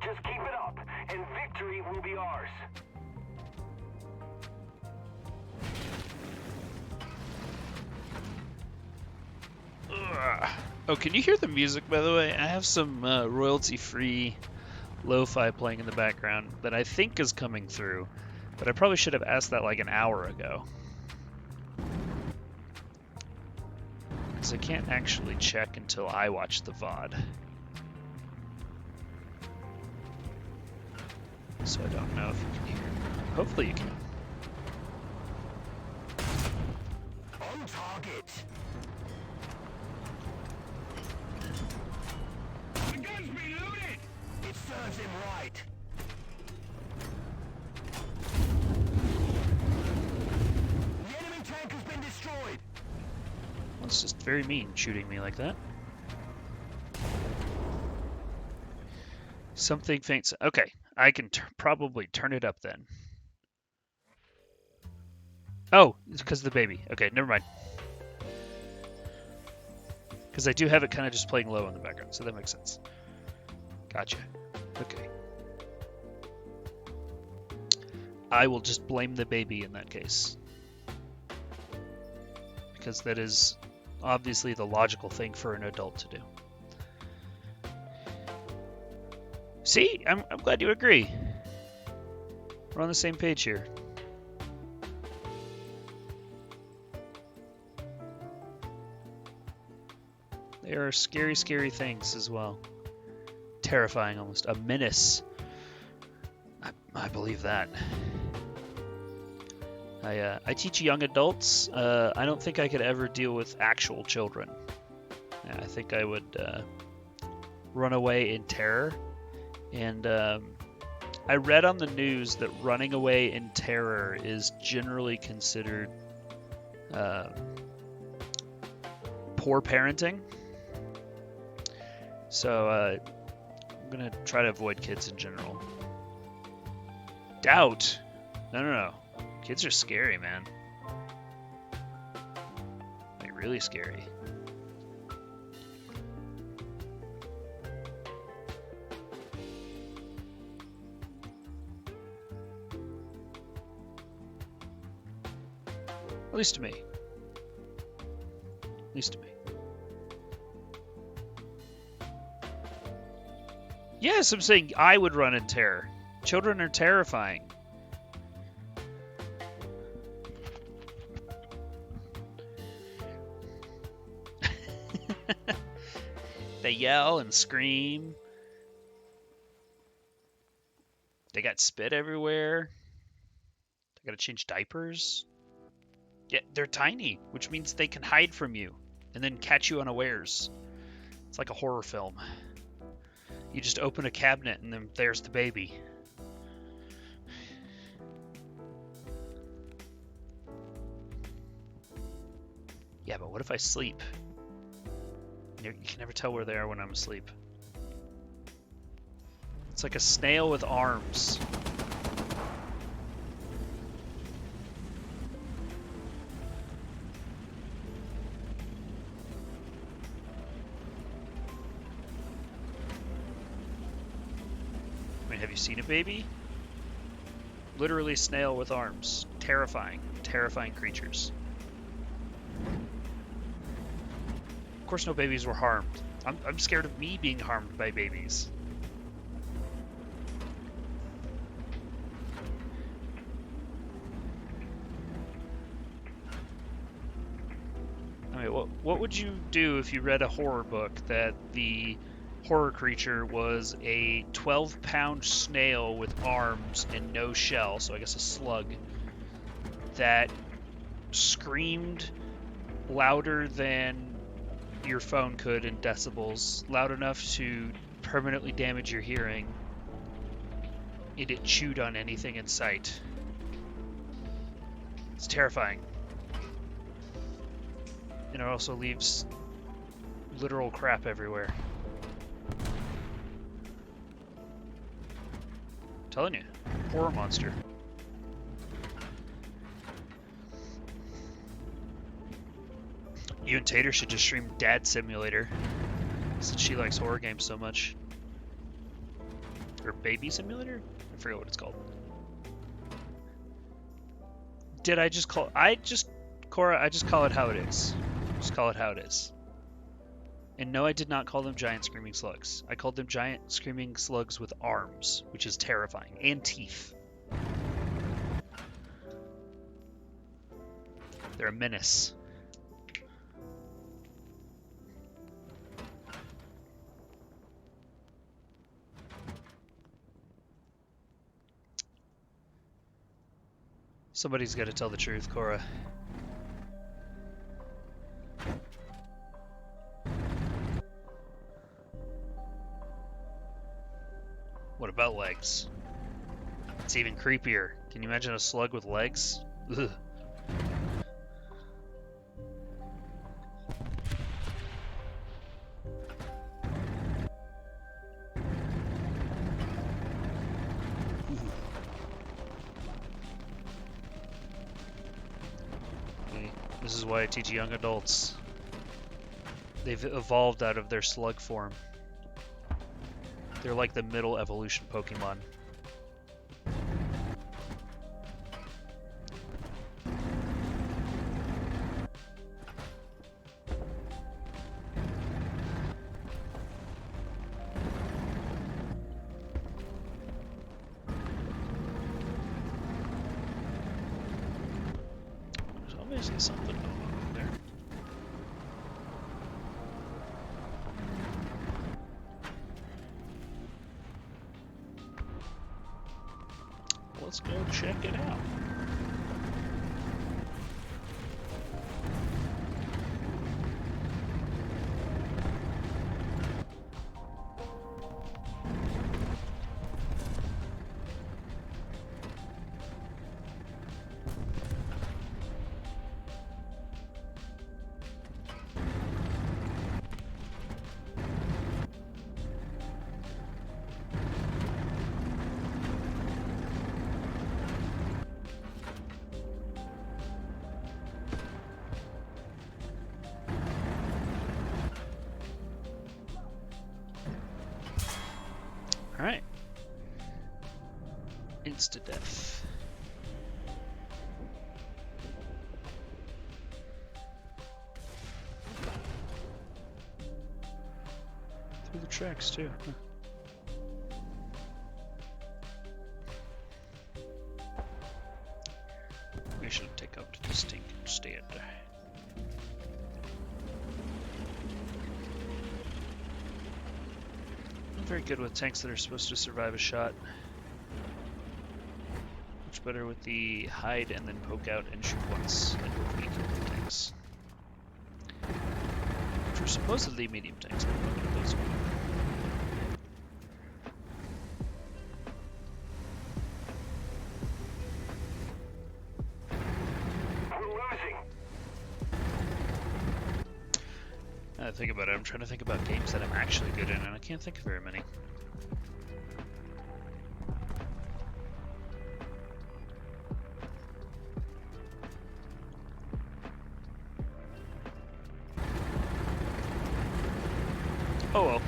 Just keep it up, and victory will be ours. Ugh. Oh, can you hear the music, by the way? I have some royalty-free lo-fi playing in the background that I think is coming through, but I probably should have asked that like an hour ago. Because I can't actually check until I watch the VOD. So I don't know if you can hear. Hopefully you can. On target. The gun's reloaded! It serves him right. The enemy tank has been destroyed. Well, it's just very mean shooting me like that. Something faint. Okay, I can probably turn it up then. Oh, it's because of the baby. Okay, never mind. Because I do have it kind of just playing low in the background, so that makes sense. Gotcha. Okay. I will just blame the baby in that case. Because that is obviously the logical thing for an adult to do. See? I'm glad you agree. We're on the same page here. They are scary, scary things as well. Terrifying almost. A menace. I believe that. I teach young adults. I don't think I could ever deal with actual children. I think I would run away in terror. And I read on the news that running away in terror is generally considered poor parenting. So I'm going to try to avoid kids in general. Doubt? No. Kids are scary, man. Like, really scary. At least to me. At least to me. Yes, I'm saying I would run in terror. Children are terrifying. They yell and scream. They got spit everywhere. I gotta change diapers. Yeah, they're tiny, which means they can hide from you and then catch you unawares. It's like a horror film. You just open a cabinet and then there's the baby. Yeah, but what if I sleep? You can never tell where they are when I'm asleep. It's like a snail with arms. I mean, have you seen a baby? Literally snail with arms. Terrifying. Terrifying creatures. Of course no babies were harmed. I'm scared of me being harmed by babies. I mean, what would you do if you read a horror book that the horror creature was a 12-pound snail with arms and no shell, so I guess a slug, that screamed louder than your phone could in decibels, loud enough to permanently damage your hearing, and it chewed on anything in sight? It's terrifying. And it also leaves literal crap everywhere. I'm telling you, horror monster. You and Tater should just stream Dad Simulator, since she likes horror games so much. Or Baby Simulator? I forget what it's called. Did I just call... Cora, I just call it how it is. Just call it how it is. And no, I did not call them giant screaming slugs. I called them giant screaming slugs with arms, which is terrifying, and teeth. They're a menace. Somebody's got to tell the truth, Cora. What about legs? It's even creepier. Can you imagine a slug with legs? Ugh. This is why I teach young adults. They've evolved out of their slug form. They're like the middle evolution Pokemon. There's obviously something going on over there. Let's go check it out. Alright. Insta-death. Through the tracks, too. Huh. We should take out the distinct instead. I'm very good with tanks that are supposed to survive a shot. Which much better with the hide and then poke out and shoot once, like with weak tanks. Which are supposedly medium tanks, but nobody knows one. Now that I think about it, I'm trying to think about games that I'm actually good in, and I can't think of very many. Oh well.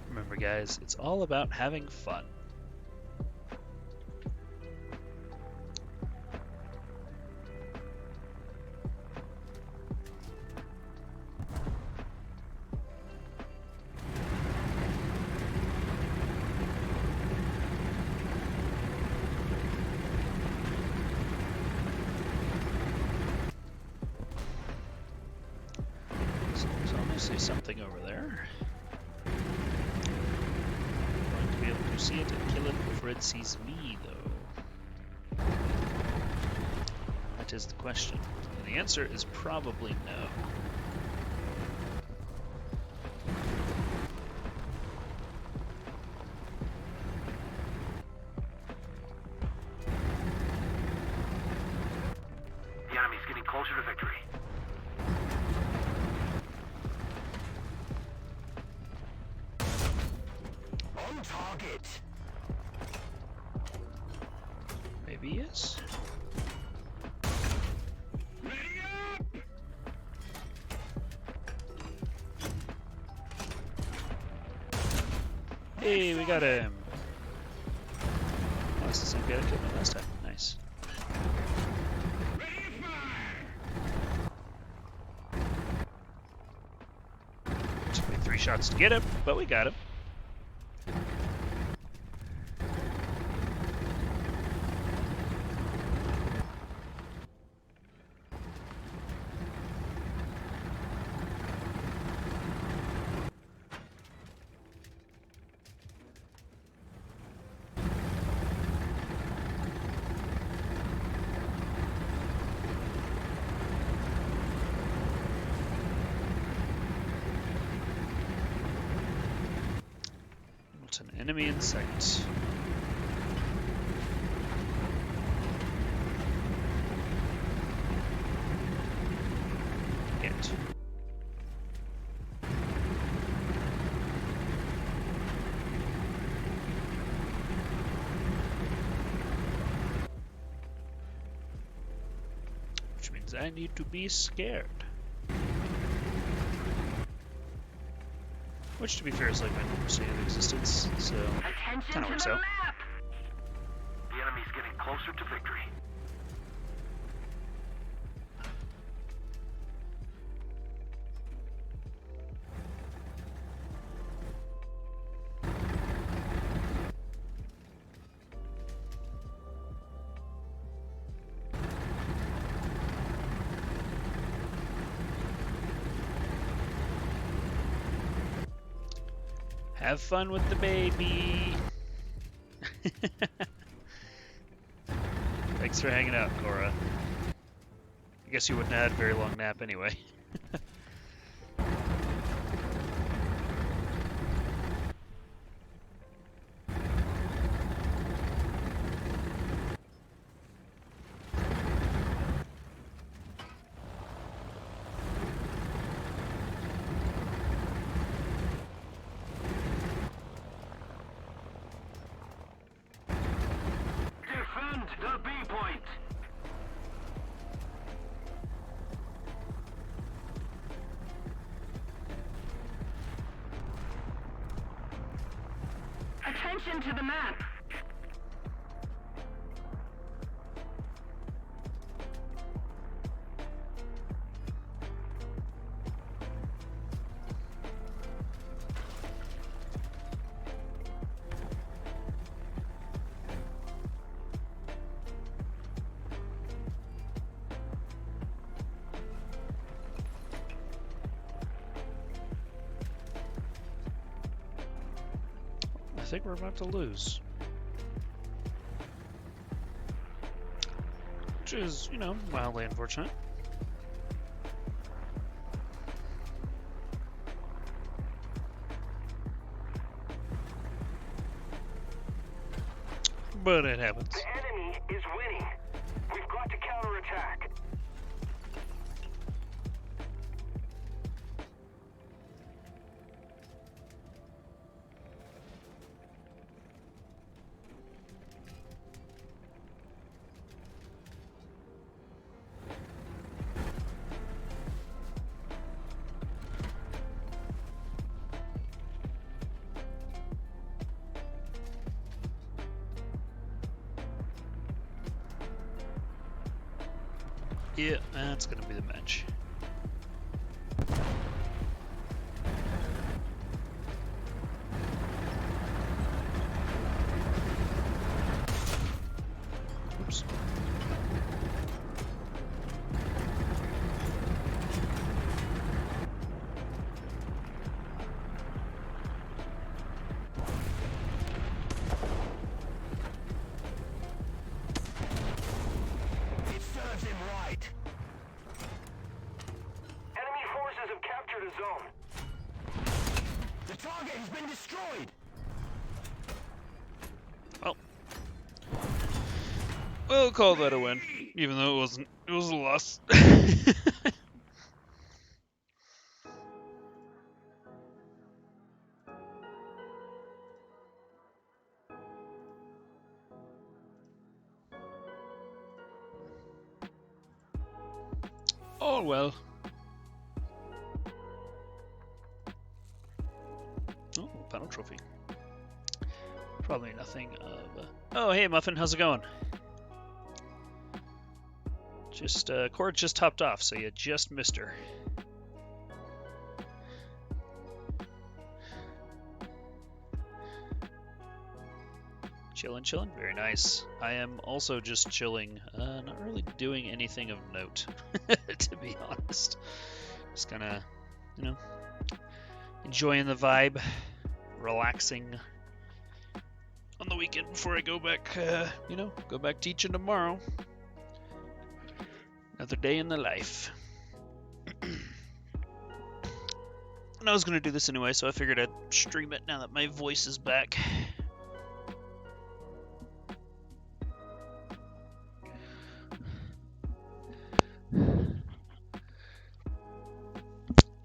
Remember guys, it's all about having fun. So there's obviously something over there. I'm going to be able to see it and kill it before it sees me, though. That is the question. And the answer is probably no. The enemy's getting closer to victory. On target. Maybe he is. Ready up! Hey, we got him! Oh, it's the same guy that killed me last time. Nice. Ready to fire! Took me 3 shots to get him, but we got him. What's an enemy in sight? Hit. Which means I need to be scared. Which, to be fair, is like my normal state of existence, so Attention kind of to works the out. map! The enemy's getting closer to victory. Have fun with the baby. Thanks for hanging out, Cora. I guess you wouldn't have had a very long nap anyway. Defend the B point! Attention to the map! think we're about to lose. Which is, you know, mildly unfortunate. But it happens. The enemy is winning. We've got to counterattack. Yeah, that's gonna be the match. Oops. It serves him right. Enemy forces have captured a zone. The target has been destroyed. Well, we'll call that a win, even though it wasn't. It was a loss. Oh well. Oh, panel trophy. Probably nothing of. Oh, hey Muffin, how's it going? Just Cord just topped off, so you just missed her. Chillin', very nice. I am also just chilling, not really doing anything of note, to be honest. Just kinda, you know, enjoying the vibe, relaxing on the weekend before I go back, you know, go back teaching tomorrow. Another day in the life. And I was gonna do this anyway, so I figured I'd stream it now that my voice is back.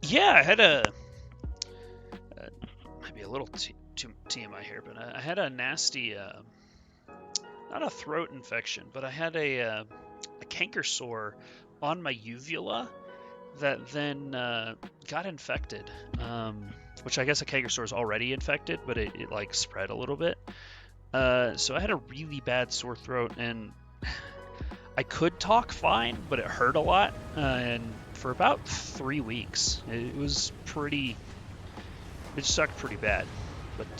Yeah, I had might be a little too TMI here, but I had a nasty, not a throat infection, but I had a canker sore on my uvula that then got infected, which I guess a canker sore is already infected, but it like spread a little bit. So I had a really bad sore throat, and I could talk fine, but it hurt a lot, and for about 3 weeks. It was pretty, it sucked pretty bad, but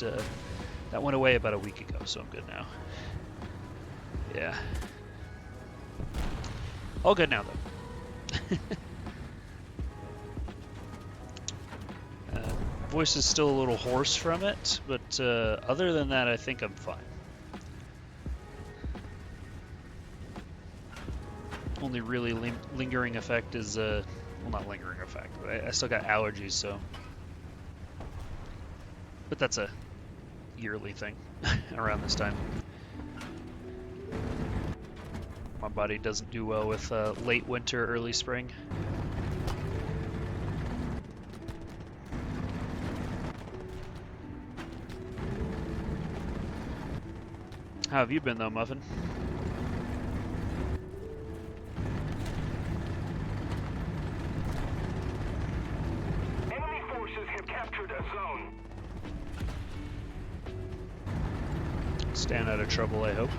that went away about a week ago, so I'm good now. Yeah. All good now, though. Voice is still a little hoarse from it, but other than that, I think I'm fine. Only really lingering effect is, well, not lingering effect, but I still got allergies, so. But that's a yearly thing around this time. My body doesn't do well with late winter, early spring. How have you been, though, Muffin? Enemy forces have captured a zone. Staying out of trouble, I hope.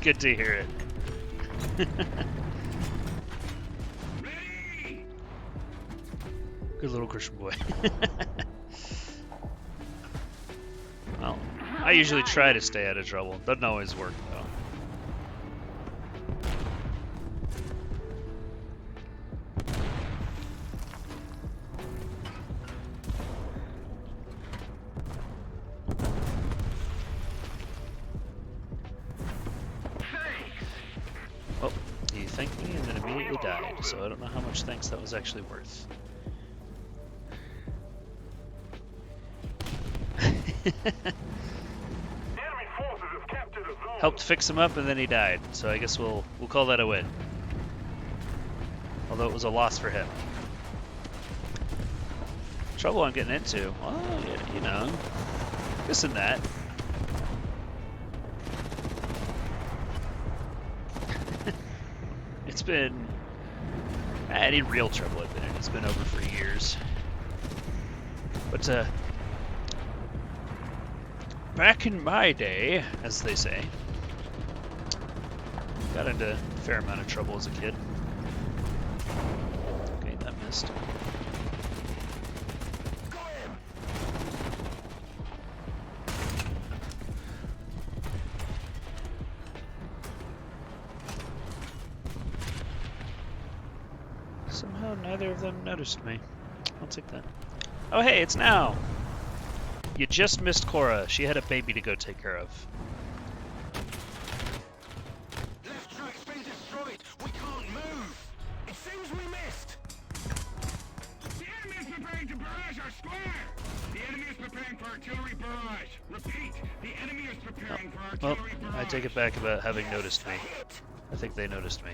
Good to hear it. Ready! Good little Christian boy. Well, I usually try to stay out of trouble. Doesn't always work though. Well, he thanked me and then immediately died, so I don't know how much thanks that was actually worth. The enemy forces have captured a zone. Helped fix him up and then he died, so I guess we'll call that a win. Although it was a loss for him. Trouble I'm getting into. Well, yeah, you know, this and that. It's been any real trouble I've been in. It's been over for years. But back in my day, as they say, got into a fair amount of trouble as a kid. Okay, that missed. Got him. Somehow neither of them noticed me. I'll take that. Oh hey, it's now! You just missed Cora. She had a baby to go take care of. Left track's been destroyed. We can't move. It seems we missed. The enemy is preparing to barrage our square! The enemy is preparing for artillery barrage. Repeat, the enemy is preparing for Well, artillery barrage. I take it back about having noticed me. I think they noticed me.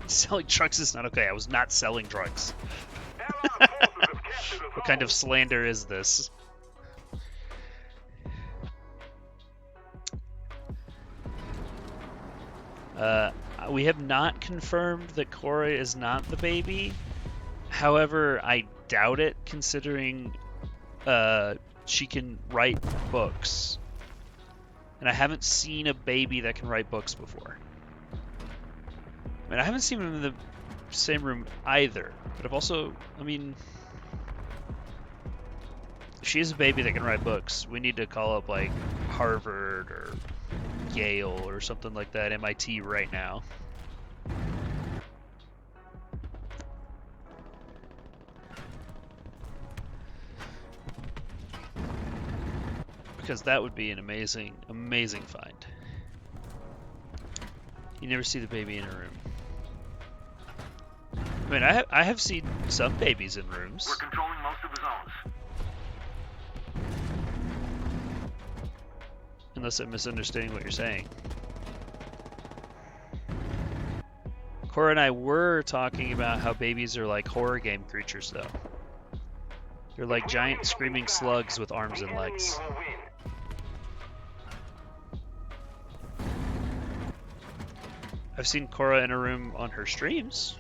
Selling drugs is not okay. I was not selling drugs. Allied forces have captured a zone. What kind of slander is this? We have not confirmed that Cora is not the baby. However, I doubt it, considering she can write books. And I haven't seen a baby that can write books before. I mean, I haven't seen them in the same room either. But I've also, I mean, if she is a baby that can write books, we need to call up like Harvard or Yale or something like that, MIT right now. Because that would be an amazing, amazing find. You never see the baby in a room. I mean, I have seen some babies in rooms. We're controlling most of the zones. Unless I'm misunderstanding what you're saying. Cora and I were talking about how babies are like horror game creatures, though. They're like giant screaming slugs with arms The and enemy legs. will win. I've seen Cora in a room on her streams.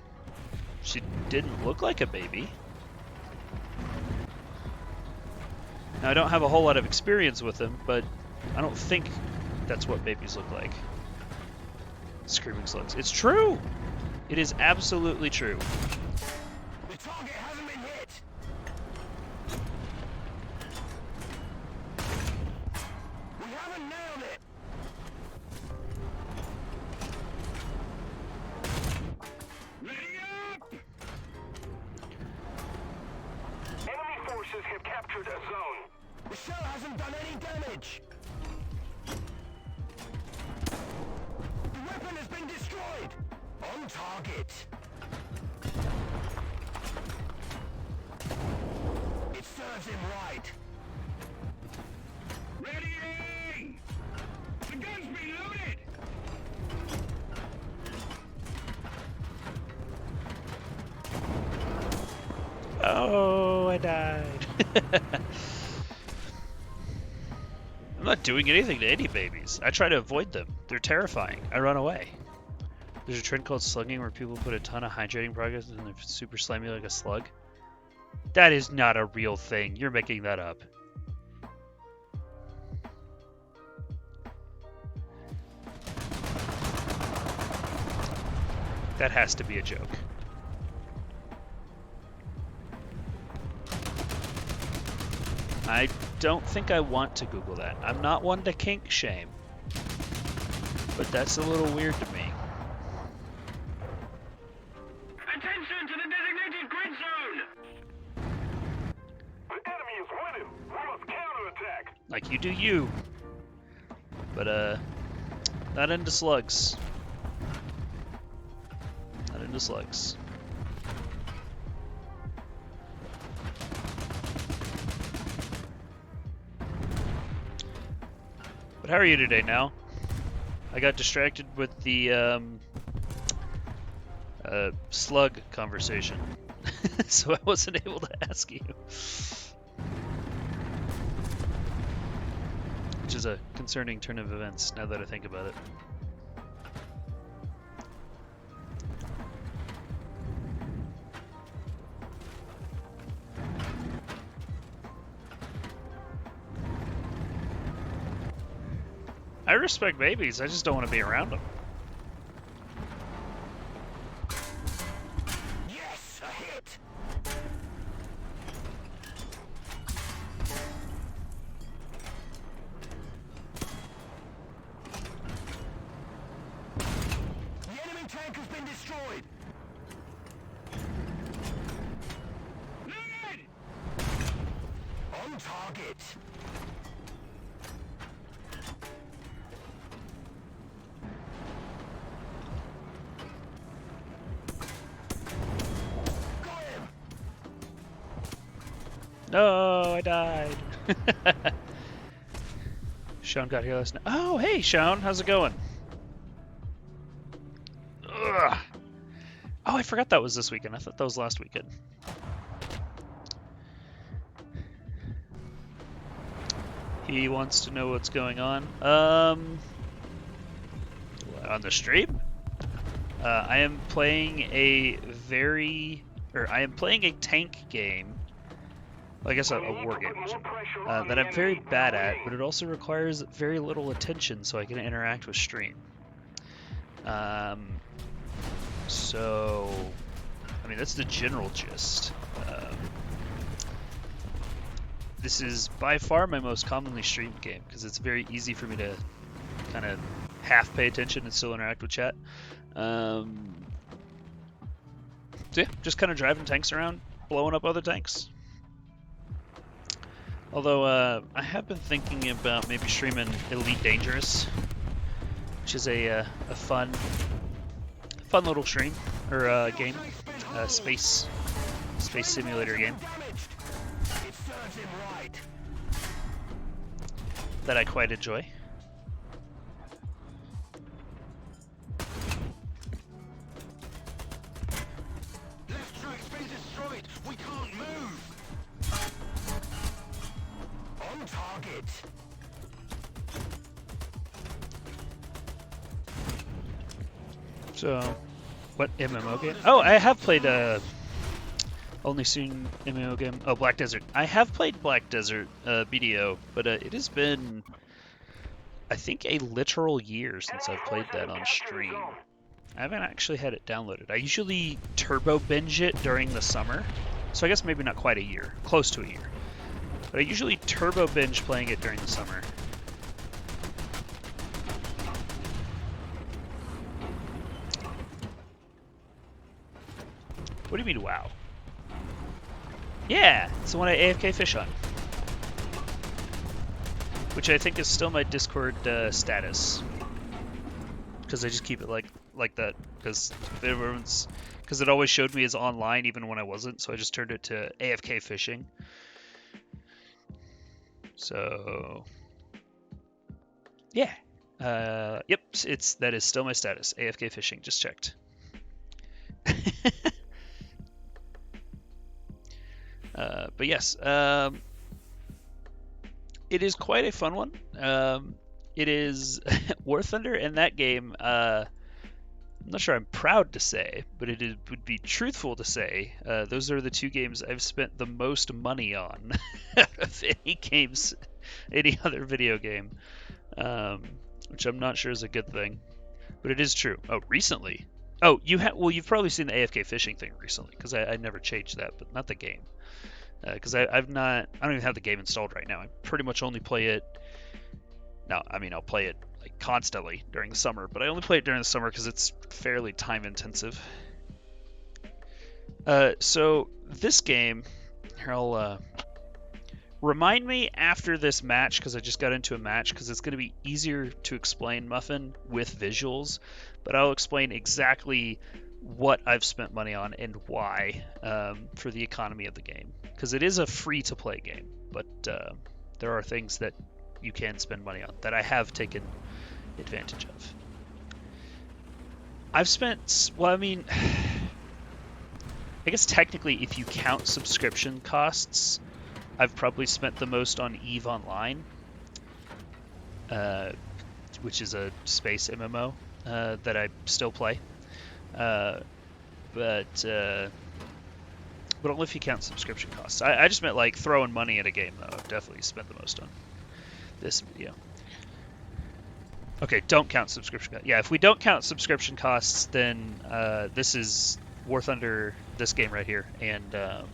She didn't look like a baby. Now, I don't have a whole lot of experience with them, but I don't think that's what babies look like. Screaming slugs. It's true! It is absolutely true. The target hasn't been hit. We haven't nailed it. Ready up! Enemy forces have captured a zone. The shell hasn't done any damage. The weapon has been destroyed. On target. It serves him right. Ready, aim! The gun's been loaded! Oh, I died. I'm not doing anything to any babies. I try to avoid them. They're terrifying. I run away. There's a trend called slugging where people put a ton of hydrating products and they're super slimy like a slug. That is not a real thing. You're making that up. That has to be a joke. I don't think I want to Google that. I'm not one to kink shame. But that's a little weird to me. Attention to the designated grid zone! The enemy is winning. We must counterattack. Like you do you. But, not into slugs. Not into slugs. But how are you today now? I got distracted with the slug conversation, so I wasn't able to ask you. Which is a concerning turn of events, now that I think about it. I respect babies, I just don't want to be around them. Yes, a hit. The enemy tank has been destroyed. Lead! On target. Got him. No, I died. Sean got here last night. Oh, hey, Sean, how's it going? Ugh. Oh, I forgot that was this weekend. I thought that was last weekend. He wants to know what's going on. On the stream? I am playing a tank game. Well, I guess a war game that I'm very bad at, but it also requires very little attention so I can interact with stream. So, I mean, that's the general gist. This is by far my most commonly streamed game because it's very easy for me to kind of half pay attention and still interact with chat. So yeah, just kind of driving tanks around, blowing up other tanks. Although I have been thinking about maybe streaming Elite Dangerous, which is a fun little stream or game, space simulator game It serves him right. that I quite enjoy. Left track's been destroyed. We can't move. On target. So, what MMO game? Oh, I have played only soon MMO game. Oh, Black Desert. I have played Black Desert BDO, but it has been, I think, a literal year since I've played that on stream. I haven't actually had it downloaded. I usually turbo binge it during the summer, so I guess maybe not quite a year, close to a year. But I usually turbo binge playing it during the summer. What do you mean, wow? Yeah, it's the one I AFK fish on. Which I think is still my Discord status. Because I just keep it like that. Because it always showed me as online even when I wasn't, so I just turned it to AFK fishing. So yeah. Yep, that is still my status. AFK fishing, just checked. But yes, it is quite a fun one. It is War Thunder, and that game, I'm not sure I'm proud to say, but would be truthful to say, those are the two games I've spent the most money on of any other video game, which I'm not sure is a good thing, but it is true. Oh, recently? Oh, you've probably seen the AFK fishing thing recently, because I never changed that, but not the game. Because I don't even have the game installed right now. I pretty much only play it. Now, I mean, I'll play it like constantly during the summer, but I only play it during the summer because it's fairly time intensive. So this game, here I'll remind me after this match, because I just got into a match, because it's going to be easier to explain Muffin with visuals, but I'll explain exactly what I've spent money on and why for the economy of the game, because it is a free-to-play game, but there are things that you can spend money on that I have taken advantage of. I've spent, well, I mean, I guess technically if you count subscription costs, I've probably spent the most on EVE Online, which is a space MMO that I still play. But only if you count subscription costs. I just meant like throwing money at a game, though. I've definitely spent the most on this video. Okay, don't count subscription costs. Yeah, if we don't count subscription costs, then this is War Thunder, this game right here, and what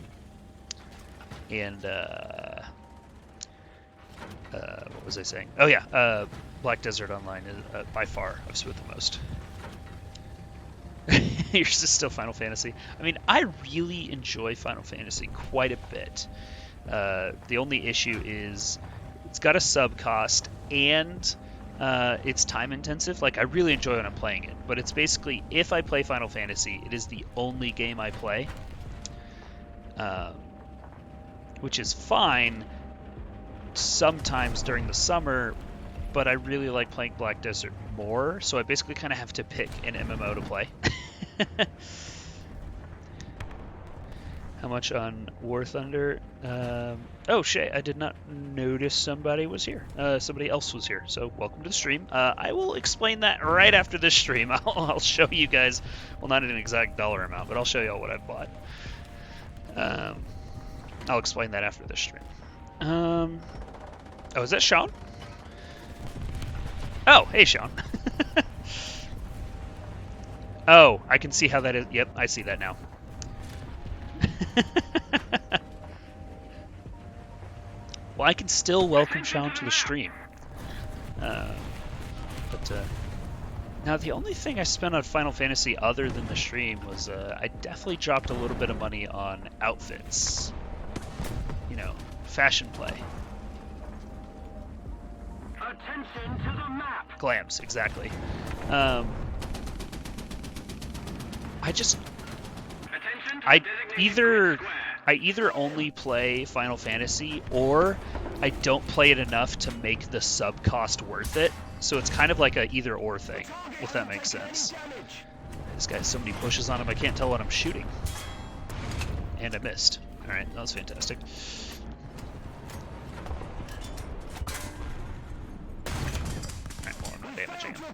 was I saying? Oh yeah, Black Desert Online is by far I've spent the most. Yours is still Final Fantasy. I mean, I really enjoy Final Fantasy quite a bit. The only issue is it's got a sub cost and it's time intensive. Like, I really enjoy when I'm playing it, but it's basically, if I play Final Fantasy, it is the only game I play, which is fine sometimes during the summer, but I really like playing Black Desert more, so I basically kind of have to pick an MMO to play. How much on War Thunder? Oh, Shay, I did not notice somebody was here. Somebody else was here, so welcome to the stream. I will explain that right after this stream. I'll show you guys, well, not an exact dollar amount, but I'll show you all what I've bought. I'll explain that after this stream. Oh, is that Sean? Oh, hey, Sean. Oh, I can see how that is. Yep, I see that now. Well, I can still welcome Sean to the stream. Now the only thing I spent on Final Fantasy other than the stream was I definitely dropped a little bit of money on outfits. You know, fashion play. Attention to the map. Glams, exactly. I either only play Final Fantasy, or I don't play it enough to make the sub cost worth it. So it's kind of like a either or thing, if that makes sense. This guy has so many bushes on him, I can't tell what I'm shooting. And I missed. Alright, that was fantastic. Alright, well, I'm not damaging him.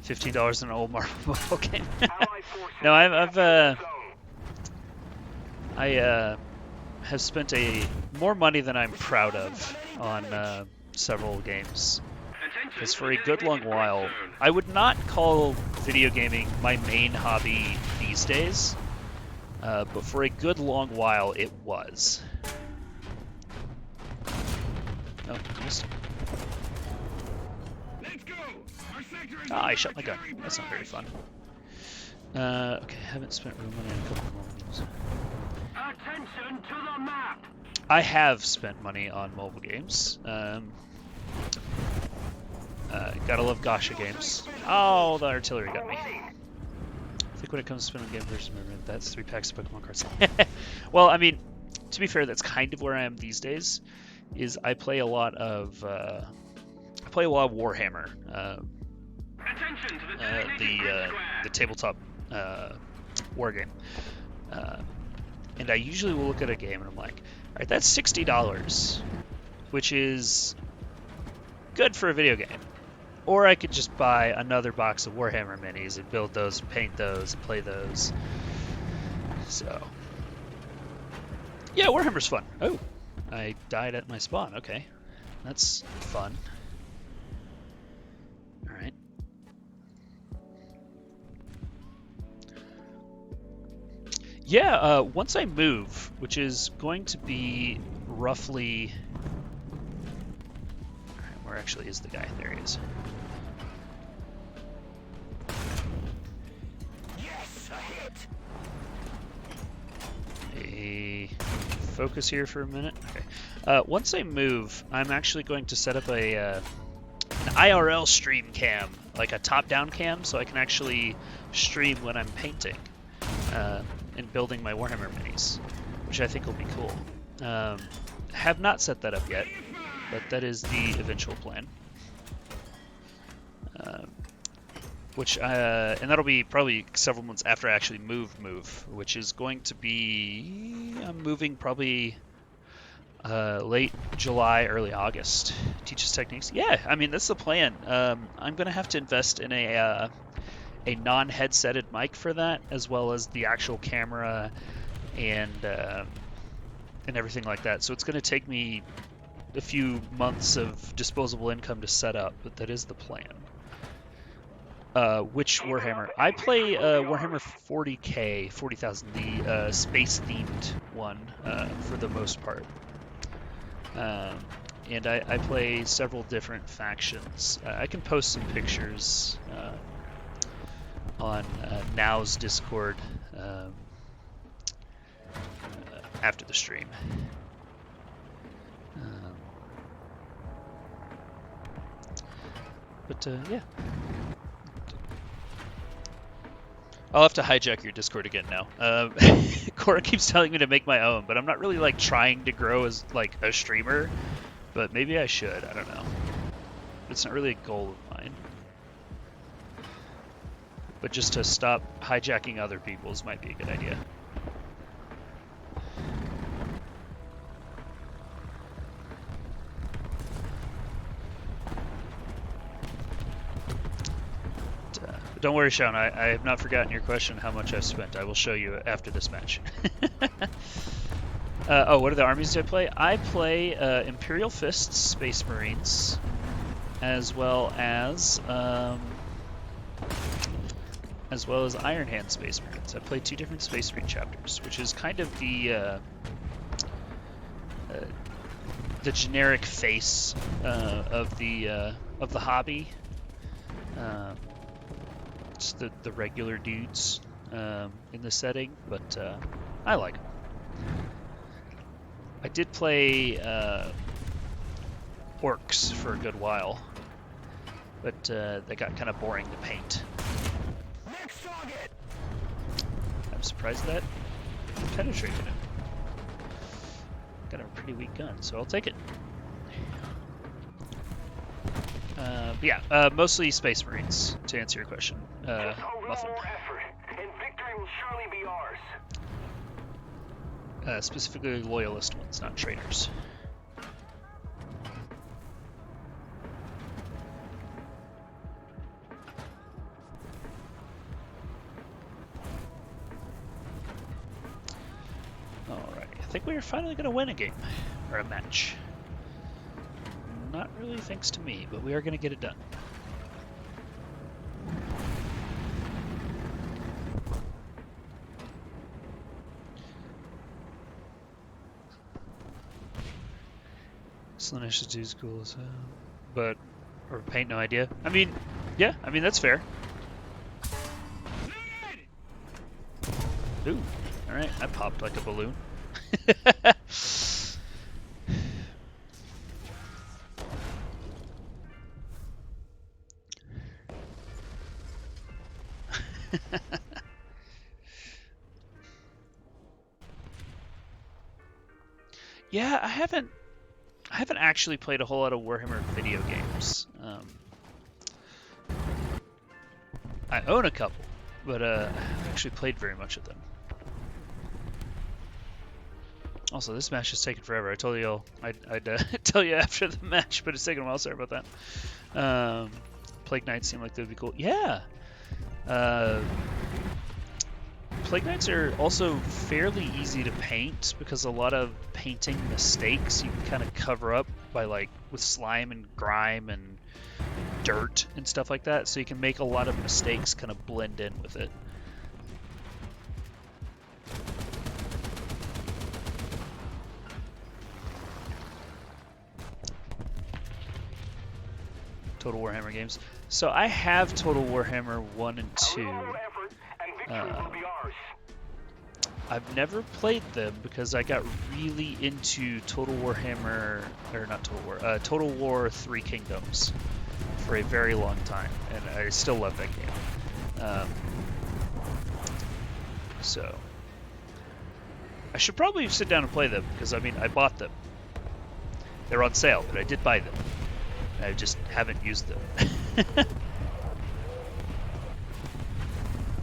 $15 in an old Marvel mobile game. No, I have spent more money than I'm proud of on several games. Because for a good long while, I would not call video gaming my main hobby these days, but for a good long while it was. Oh, I missed him. Ah, I shot my gun. That's not very fun. Okay, haven't spent real money on a couple more games. Attention to the map. I have spent money on mobile games. Gotta love Gacha games. Oh, the artillery got me. I think when it comes to spending game versus movement, that's 3 packs of Pokemon cards. Well, I mean, to be fair, that's kind of where I am these days. Is I play a lot of Warhammer. The tabletop war game. And I usually will look at a game and I'm like, all right, that's $60, which is good for a video game. Or I could just buy another box of Warhammer minis and build those, and paint those, and play those. So, yeah, Warhammer's fun. Oh, I died at my spawn. Okay, that's fun. All right. Yeah, once I move, which is going to be roughly... Alright, where actually is the guy? There he is. Yes, a hit. Focus here for a minute. Okay. Once I move, I'm actually going to set up an IRL stream cam, like a top-down cam, so I can actually stream when I'm painting and building my Warhammer minis, which I think will be cool. Have not set that up yet, but that is the eventual plan. And that'll be probably several months after I actually move, which is going to be, I'm moving probably late July, early August. Teaches techniques. Yeah, I mean that's the plan. I'm gonna have to invest in a non-headsetted mic for that, as well as the actual camera and everything like that. So it's gonna take me a few months of disposable income to set up, but that is the plan. Which Warhammer? I play Warhammer 40k, 40,000, the space-themed one for the most part. And I play several different factions. I can post some pictures on Now's Discord after the stream. Yeah. I'll have to hijack your Discord again now. Cora keeps telling me to make my own, but I'm not really like trying to grow as like a streamer. But maybe I should. I don't know. It's not really a goal of mine. But just to stop hijacking other people's might be a good idea. Don't worry, Sean. I have not forgotten your question. How much I've spent? I will show you after this match. Oh, what are the armies do I play? I play Imperial Fists, Space Marines, as well as Iron Hand Space Marines. I play 2 different Space Marine chapters, which is kind of the generic face of the hobby. It's the regular dudes in the setting, but I like them. I did play orcs for a good while, but they got kind of boring to paint. Next target. I'm surprised that penetrated him. Got a pretty weak gun, so I'll take it. But yeah, mostly Space Marines, to answer your question. Just a little Muffin. more effort, and victory will surely be ours. Specifically loyalist ones, not traitors. Alright, I think we are finally going to win a game, or a match. Not really thanks to me, but we are going to get it done. Slaanesh do cool as hell, but or paint no idea. I mean, yeah, I mean that's fair. Ooh, all right, that popped like a balloon. Yeah, I haven't actually played a whole lot of Warhammer video games. I own a couple, but I haven't actually played very much of them. Also, this match has taken forever. I told you I'd tell you after the match, but it's taken a while. Sorry about that. Plague Knights seem like they would be cool. Yeah. Plague Knights are also fairly easy to paint because a lot of painting mistakes you can kind of cover up by like with slime and grime and dirt and stuff like that, so you can make a lot of mistakes kind of blend in with it. Total Warhammer games. So I have Total Warhammer 1 and 2. Effort, and victory will be ours. I've never played them because I got really into Total Warhammer, or not Total War, Total War 3 Kingdoms for a very long time, and I still love that game. So I should probably sit down and play them because I mean I bought them. They're on sale, but I did buy them. I just haven't used them.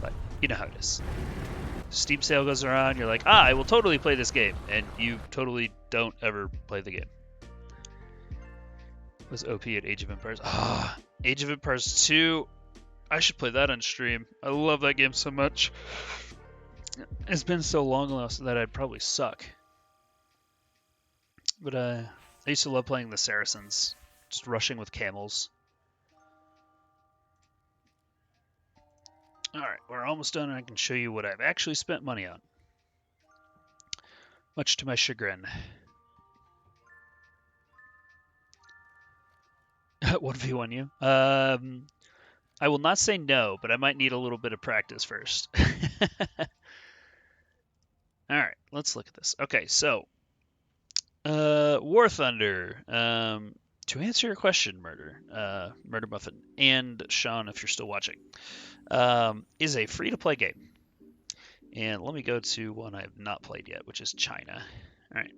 But you know how it is. Steam sale goes around, you're like, I will totally play this game, and you totally don't ever play the game. Was OP at Age of Empires? Age of Empires 2. I should play that on stream. I love that game so much. It's been so long now that I'd probably suck. But I used to love playing the Saracens, just rushing with camels. Alright, we're almost done and I can show you what I've actually spent money on. Much to my chagrin. 1v1 you? I will not say no, but I might need a little bit of practice first. Alright, let's look at this. Okay, so War Thunder. To answer your question, Murder Muffin, and Sean, if you're still watching, is a free-to-play game. And let me go to one I have not played yet, which is China. All right.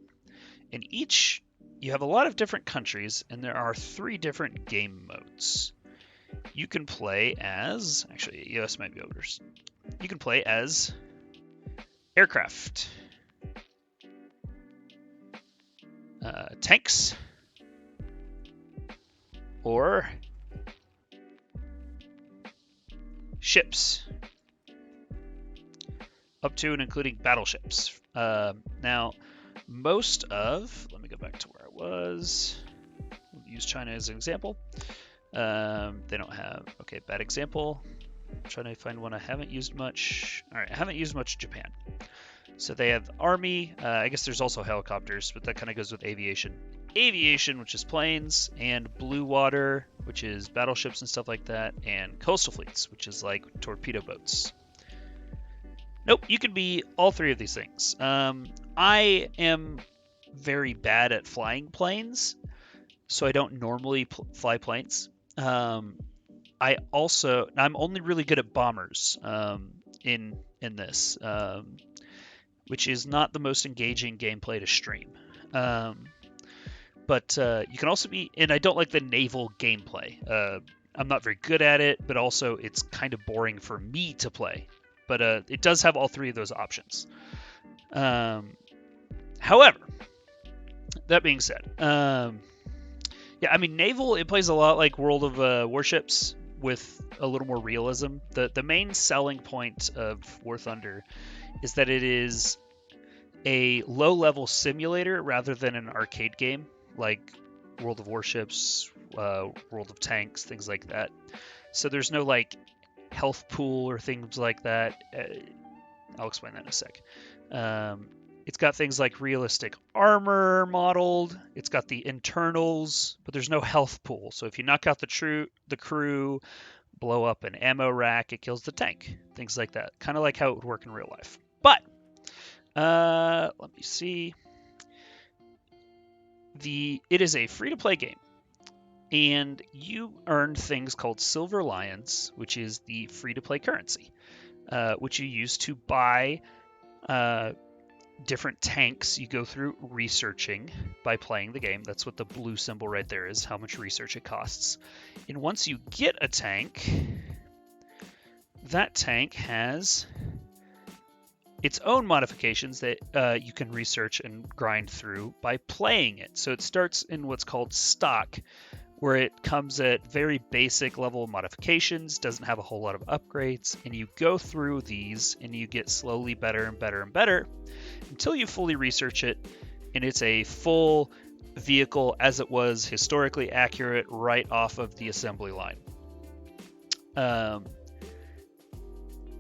In each, you have a lot of different countries, and there are 3 different game modes. You can play as, actually, US might be overs. You can play as aircraft, tanks, or ships, up to and including battleships. Now, most of, let me go back to where I was. We'll use China as an example. They don't have, okay, bad example. I'm trying to find one I haven't used much. All right, I haven't used much Japan. So they have army. I guess there's also helicopters, but that kind of goes with aviation. Aviation, which is planes, and blue water, which is battleships and stuff like that, and coastal fleets, which is like torpedo boats. Nope, you can be all 3 of these things. I am very bad at flying planes, so I don't normally fly planes. I'm only really good at bombers in this, which is not the most engaging gameplay to stream. But you can also be, and I don't like the naval gameplay. I'm not very good at it, but also it's kind of boring for me to play. But it does have all 3 of those options. However, that being said, yeah, I mean, naval, it plays a lot like World of Warships with a little more realism. The main selling point of War Thunder is that it is a low-level simulator rather than an arcade game like World of Warships, World of Tanks, things like that. So there's no like health pool or things like that. I'll explain that in a sec. It's got things like realistic armor modeled. It's got the internals, but there's no health pool. So if you knock out the crew, blow up an ammo rack, it kills the tank. Things like that. Kind of like how it would work in real life. But let me see. It is a free-to-play game, and you earn things called Silver Lions, which is the free-to-play currency, which you use to buy different tanks. You go through researching by playing the game. That's what the blue symbol right there is, how much research it costs. And once you get a tank, that tank has its own modifications that you can research and grind through by playing it. So it starts in what's called stock, where it comes at very basic level modifications, doesn't have a whole lot of upgrades, and you go through these and you get slowly better and better and better until you fully research it, and it's a full vehicle as it was historically accurate right off of the assembly line.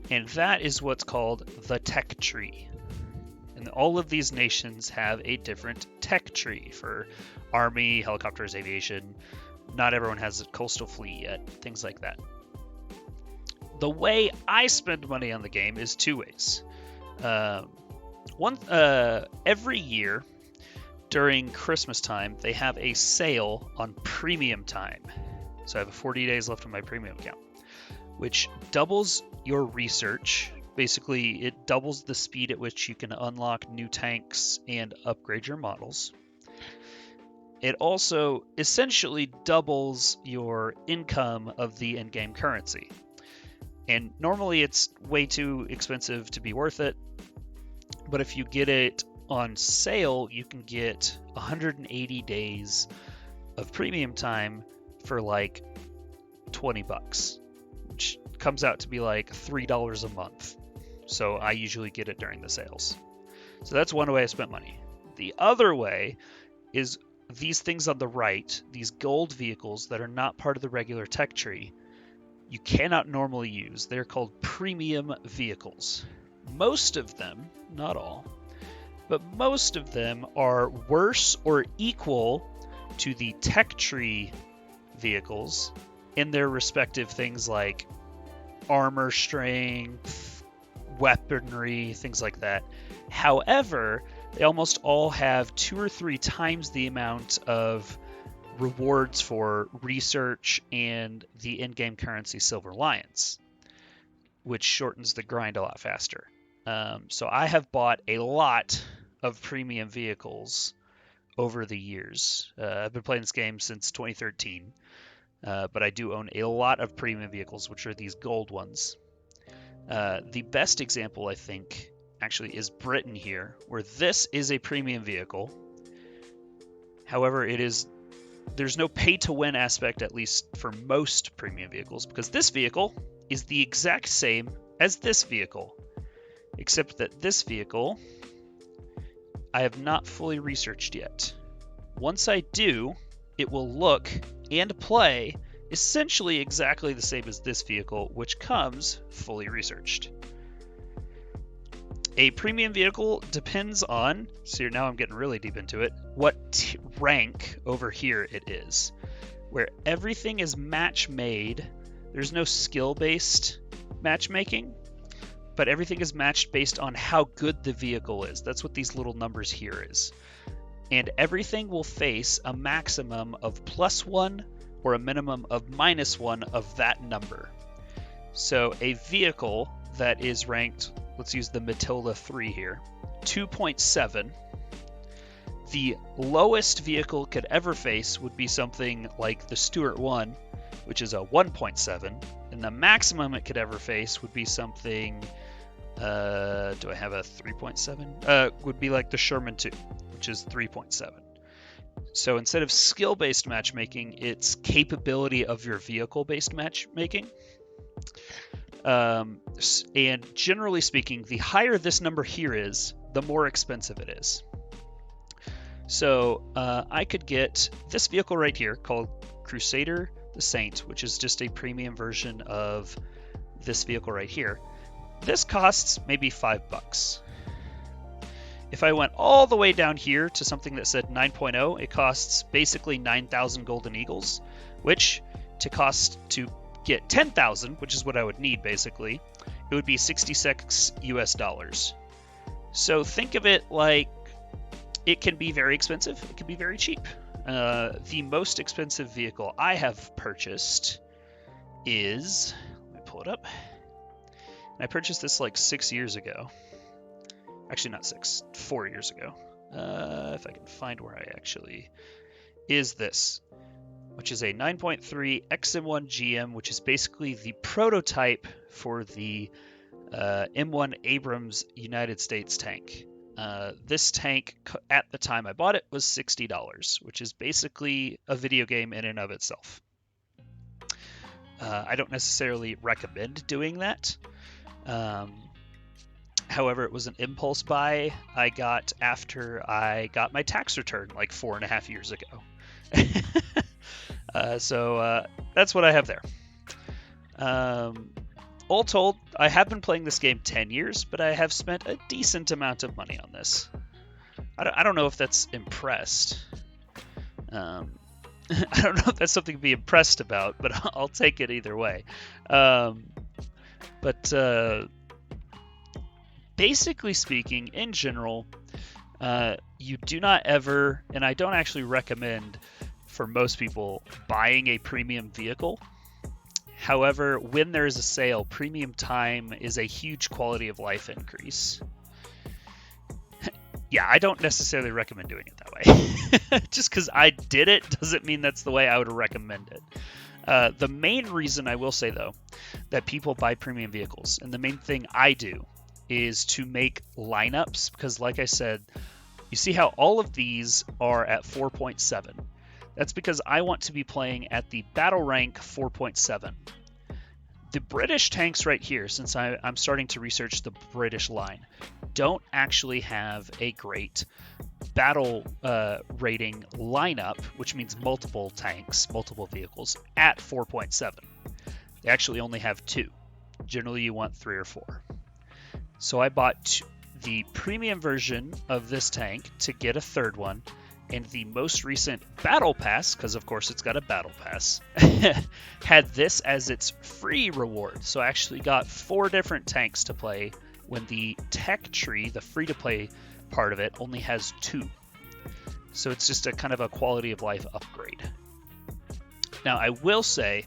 And that is what's called the tech tree. And all of these nations have a different tech tree for army, helicopters, aviation, Not everyone has a coastal fleet yet, things like that. The way I spend money on the game is two ways. Every year during Christmas time, they have a sale on premium time. So I have 40 days left on my premium account, which doubles your research. Basically, it doubles the speed at which you can unlock new tanks and upgrade your models. It also essentially doubles your income of the in-game currency. And normally it's way too expensive to be worth it. But if you get it on sale, you can get 180 days of premium time for like $20, which comes out to be like $3 a month. So I usually get it during the sales. So that's one way I spent money. The other way is these things on the right, these gold vehicles that are not part of the regular tech tree, you cannot normally use. They're called premium vehicles. Most of them, not all, but most of them are worse or equal to the tech tree vehicles in their respective things like armor strength, weaponry, things like that. However, they almost all have 2 or 3 times the amount of rewards for research and the in-game currency Silver Lions, which shortens the grind a lot faster. So I have bought a lot of premium vehicles over the years. I've been playing this game since 2013, but I do own a lot of premium vehicles, which are these gold ones. The best example, I think, actually is Britain here, where this is a premium vehicle. However, there's no pay-to-win aspect, at least for most premium vehicles, because this vehicle is the exact same as this vehicle, except that this vehicle I have not fully researched yet. Once I do, it will look and play essentially exactly the same as this vehicle, which comes fully researched. A premium vehicle depends on, so now I'm getting really deep into it, what rank over here it is. Where everything is match made, there's no skill-based matchmaking, but everything is matched based on how good the vehicle is. That's what these little numbers here is. And everything will face a maximum of +1 or a minimum of -1 of that number. So a vehicle that is ranked, let's use the Matilda 3 here, 2.7. The lowest vehicle could ever face would be something like the Stuart 1, which is a 1.7, and the maximum it could ever face would be something, do I have a 3.7? Would be like the Sherman 2, which is 3.7. So instead of skill-based matchmaking, it's capability of your vehicle-based matchmaking. And generally speaking, the higher this number here is, the more expensive it is. So I could get this vehicle right here called Crusader the Saint, which is just a premium version of this vehicle right here. This costs maybe $5. If I went all the way down here to something that said 9.0, it costs basically 9,000 Golden Eagles, which to get 10,000, which is what I would need basically, it would be $66 US. So think of it like it can be very expensive, it can be very cheap. The most expensive vehicle I have purchased is, let me pull it up. And I purchased this like 6 years ago. Actually, not 6, 4 years ago. If I can find where I actually is this, which is a 9.3 XM1 GM, which is basically the prototype for the M1 Abrams United States tank. This tank, at the time I bought it, was $60, which is basically a video game in and of itself. I don't necessarily recommend doing that. However, it was an impulse buy I got after I got my tax return like 4.5 years ago. So that's what I have there. All told, I have been playing this game 10 years, but I have spent a decent amount of money on this. I don't know if that's impressed. I don't know if that's something to be impressed about, but I'll take it either way. But basically speaking, in general, you do not ever, and I don't actually recommend for most people buying a premium vehicle. However, when there is a sale, premium time is a huge quality of life increase. Yeah, I don't necessarily recommend doing it that way. Just because I did it doesn't mean that's the way I would recommend it. The main reason I will say, though, that people buy premium vehicles, and the main thing I do, is to make lineups, because like I said, you see how all of these are at 4.7. That's because I want to be playing at the battle rank 4.7. The British tanks right here, since I'm starting to research the British line, don't actually have a great battle rating lineup, which means multiple tanks, multiple vehicles, at 4.7. They actually only have 2. Generally, you want 3 or 4. So I bought the premium version of this tank to get a third one, and the most recent battle pass, because of course it's got a battle pass, had this as its free reward. So I actually got 4 different tanks to play when the tech tree, the free to play part of it, only has 2. So it's just a kind of a quality of life upgrade. Now I will say,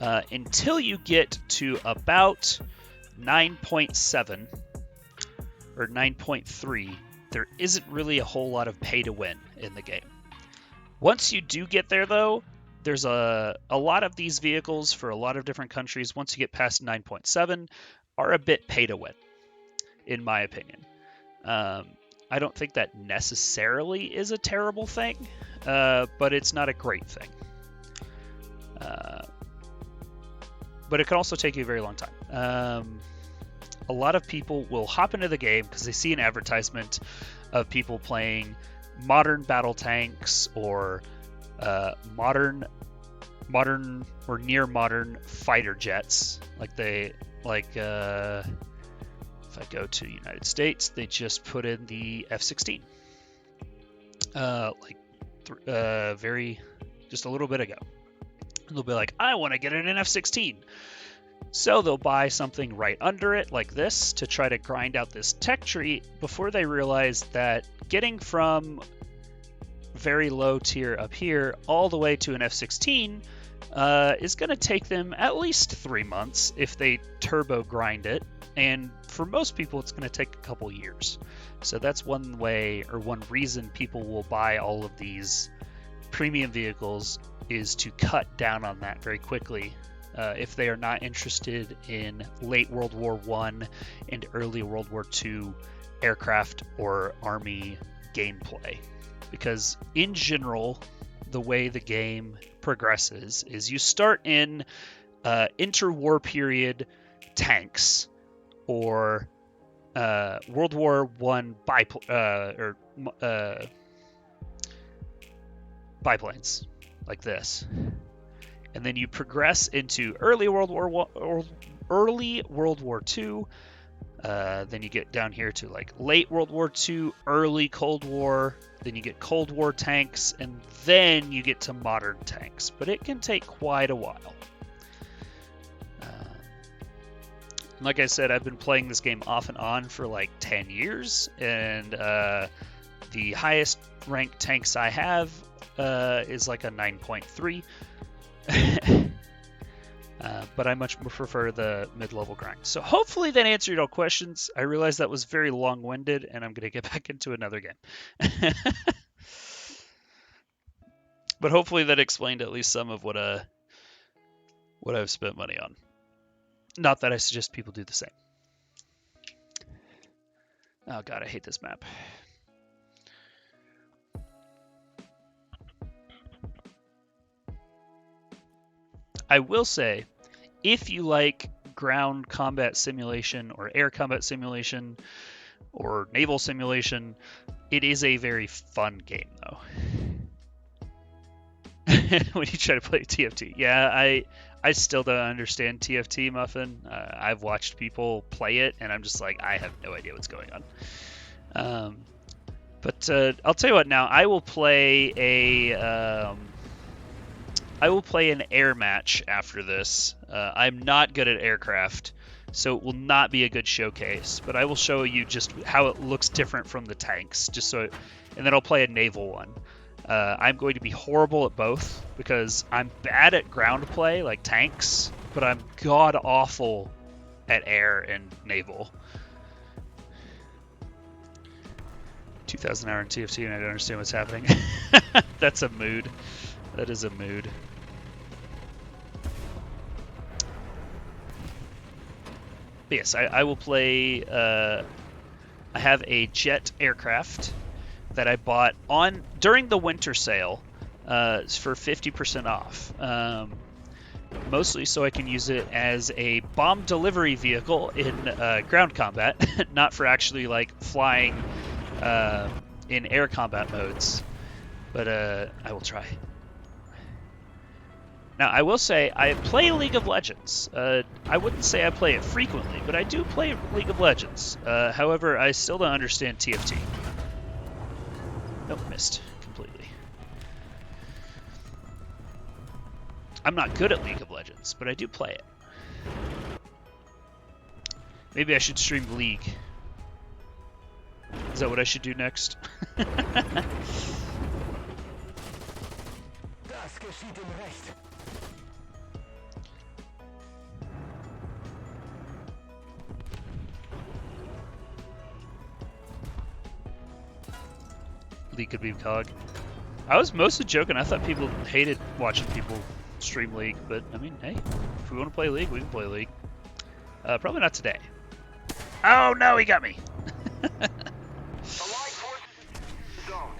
until you get to about 9.7 or 9.3, there isn't really a whole lot of pay to win in the game. Once you do get there, though, there's a lot of these vehicles for a lot of different countries, once you get past 9.7, are a bit pay to win, in my opinion. I don't think that necessarily is a terrible thing, but it's not a great thing. But it can also take you a very long time. A lot of people will hop into the game because they see an advertisement of people playing modern battle tanks or modern or near modern fighter jets. If I go to United States, they just put in the F-16. Just a little bit ago. They'll be like, I want to get an F-16. So they'll buy something right under it, like this, to try to grind out this tech tree before they realize that getting from very low tier up here all the way to an F-16 is going to take them at least 3 months if they turbo grind it. And for most people, it's going to take a couple years. So that's one way or one reason people will buy all of these premium vehicles, is to cut down on that very quickly. If they are not interested in late World War I and early World War II aircraft or army gameplay. Because in general, the way the game progresses is you start in interwar period tanks or World War I biplanes like this. And then you progress into early World War II. Then you get down here to like late World War II, early Cold War. Then you get Cold War tanks, and then you get to modern tanks. But it can take quite a while. Like I said, I've been playing this game off and on for like 10 years, and the highest ranked tanks I have is like a 9.3. But I much prefer the mid-level grind. So hopefully that answered all questions. I realize that was very long-winded, and I'm going to get back into another game. But hopefully that explained at least some of what I've spent money on. Not that I suggest people do the same. Oh god, I hate this map. I will say, if you like ground combat simulation or air combat simulation or naval simulation, it is a very fun game, though. When you try to play TFT. Yeah, I still don't understand TFT, Muffin. I've watched people play it, and I'm just like, I have no idea what's going on. But I'll tell you what now. I will play a... I will play an air match after this. I'm not good at aircraft, so it will not be a good showcase. But I will show you just how it looks different from the tanks, and then I'll play a naval one. I'm going to be horrible at both because I'm bad at ground play, like tanks, but I'm god awful at air and naval. 2,000 hour in TFT and I don't understand what's happening. That's a mood. That is a mood. But yes, I will play. I have a jet aircraft that I bought during the winter sale for 50% off. Mostly so I can use it as a bomb delivery vehicle in ground combat, not for actually like flying in air combat modes. But I will try. Now, I will say, I play League of Legends. I wouldn't say I play it frequently, but I do play League of Legends. However, I still don't understand TFT. Nope, missed completely. I'm not good at League of Legends, but I do play it. Maybe I should stream League. Is that what I should do next? Das geschieht im Recht. League could be COG. I was mostly joking. I thought people hated watching people stream League, but I mean, hey, if we want to play League, we can play League. Probably not today. Oh no, he got me. Allied forces in zone.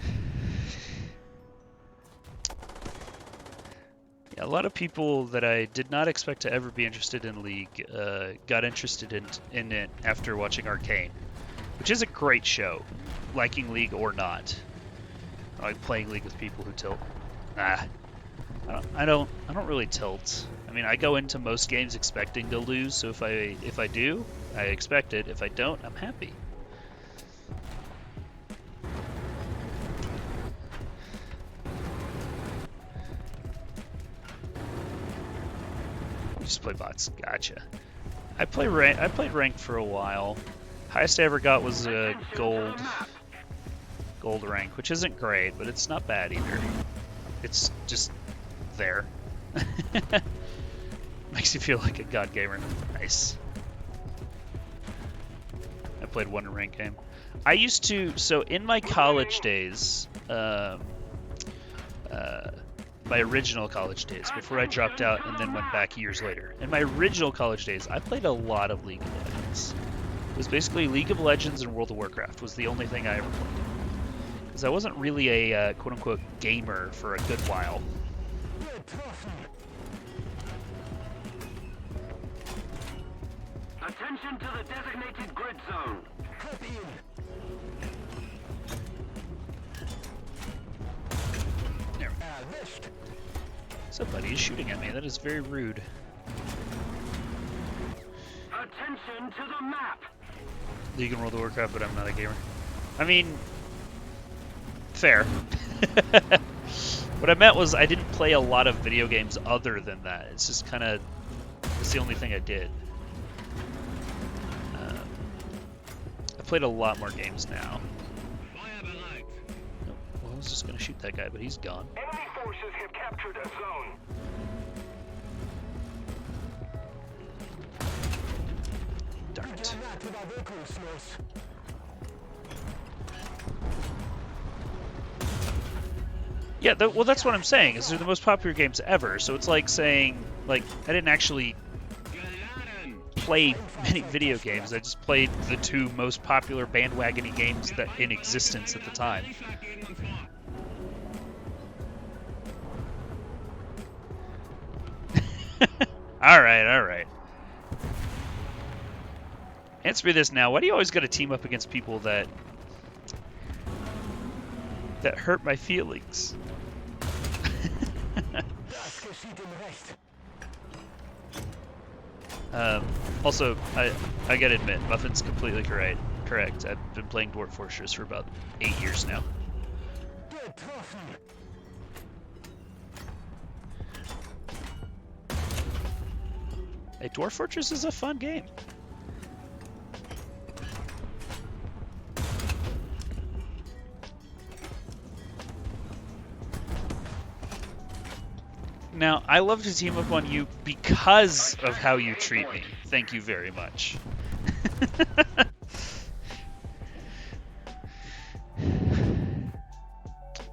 Yeah, a lot of people that I did not expect to ever be interested in League got interested in it after watching Arcane, which is a great show, liking League or not. I like playing League with people who tilt. I don't really tilt. I mean, I go into most games expecting to lose, so if I do, I expect it. If I don't, I'm happy. Just play bots. Gotcha. I played ranked for a while. Highest I ever got was a gold rank, which isn't great, but it's not bad either. It's just there. Makes you feel like a god gamer. Nice. I played one rank game. I used to, so in my college days, my original college days, before I dropped out and then went back years later. In my original college days, I played a lot of League of Legends. It was basically League of Legends and World of Warcraft was the only thing I ever played. Because I wasn't really a quote-unquote gamer for a good while. Attention to the designated grid zone. There. Somebody is shooting at me. That is very rude. Attention to the map. League and World of Warcraft, but I'm not a gamer. I mean, fair. What I meant was I didn't play a lot of video games other than that. It's just kind of, it's the only thing I did. I played a lot more games now. Nope. Well, I was just going to shoot that guy, but he's gone. Enemy forces have captured a zone. Darn it. Granate war wirkungslos. Yeah, well, that's what I'm saying, is they're the most popular games ever, so it's like saying, like, I didn't actually play many video games, I just played the two most popular bandwagon-y games that in existence at the time. Alright. Answer me this now, why do you always gotta team up against people that hurt my feelings? Das geschieht im Recht. Also, I gotta admit, Muffin's completely correct. I've been playing Dwarf Fortress for about 8 years now. Getroffen. Hey, Dwarf Fortress is a fun game. Now, I love to team up on you because of how you treat me. Thank you very much.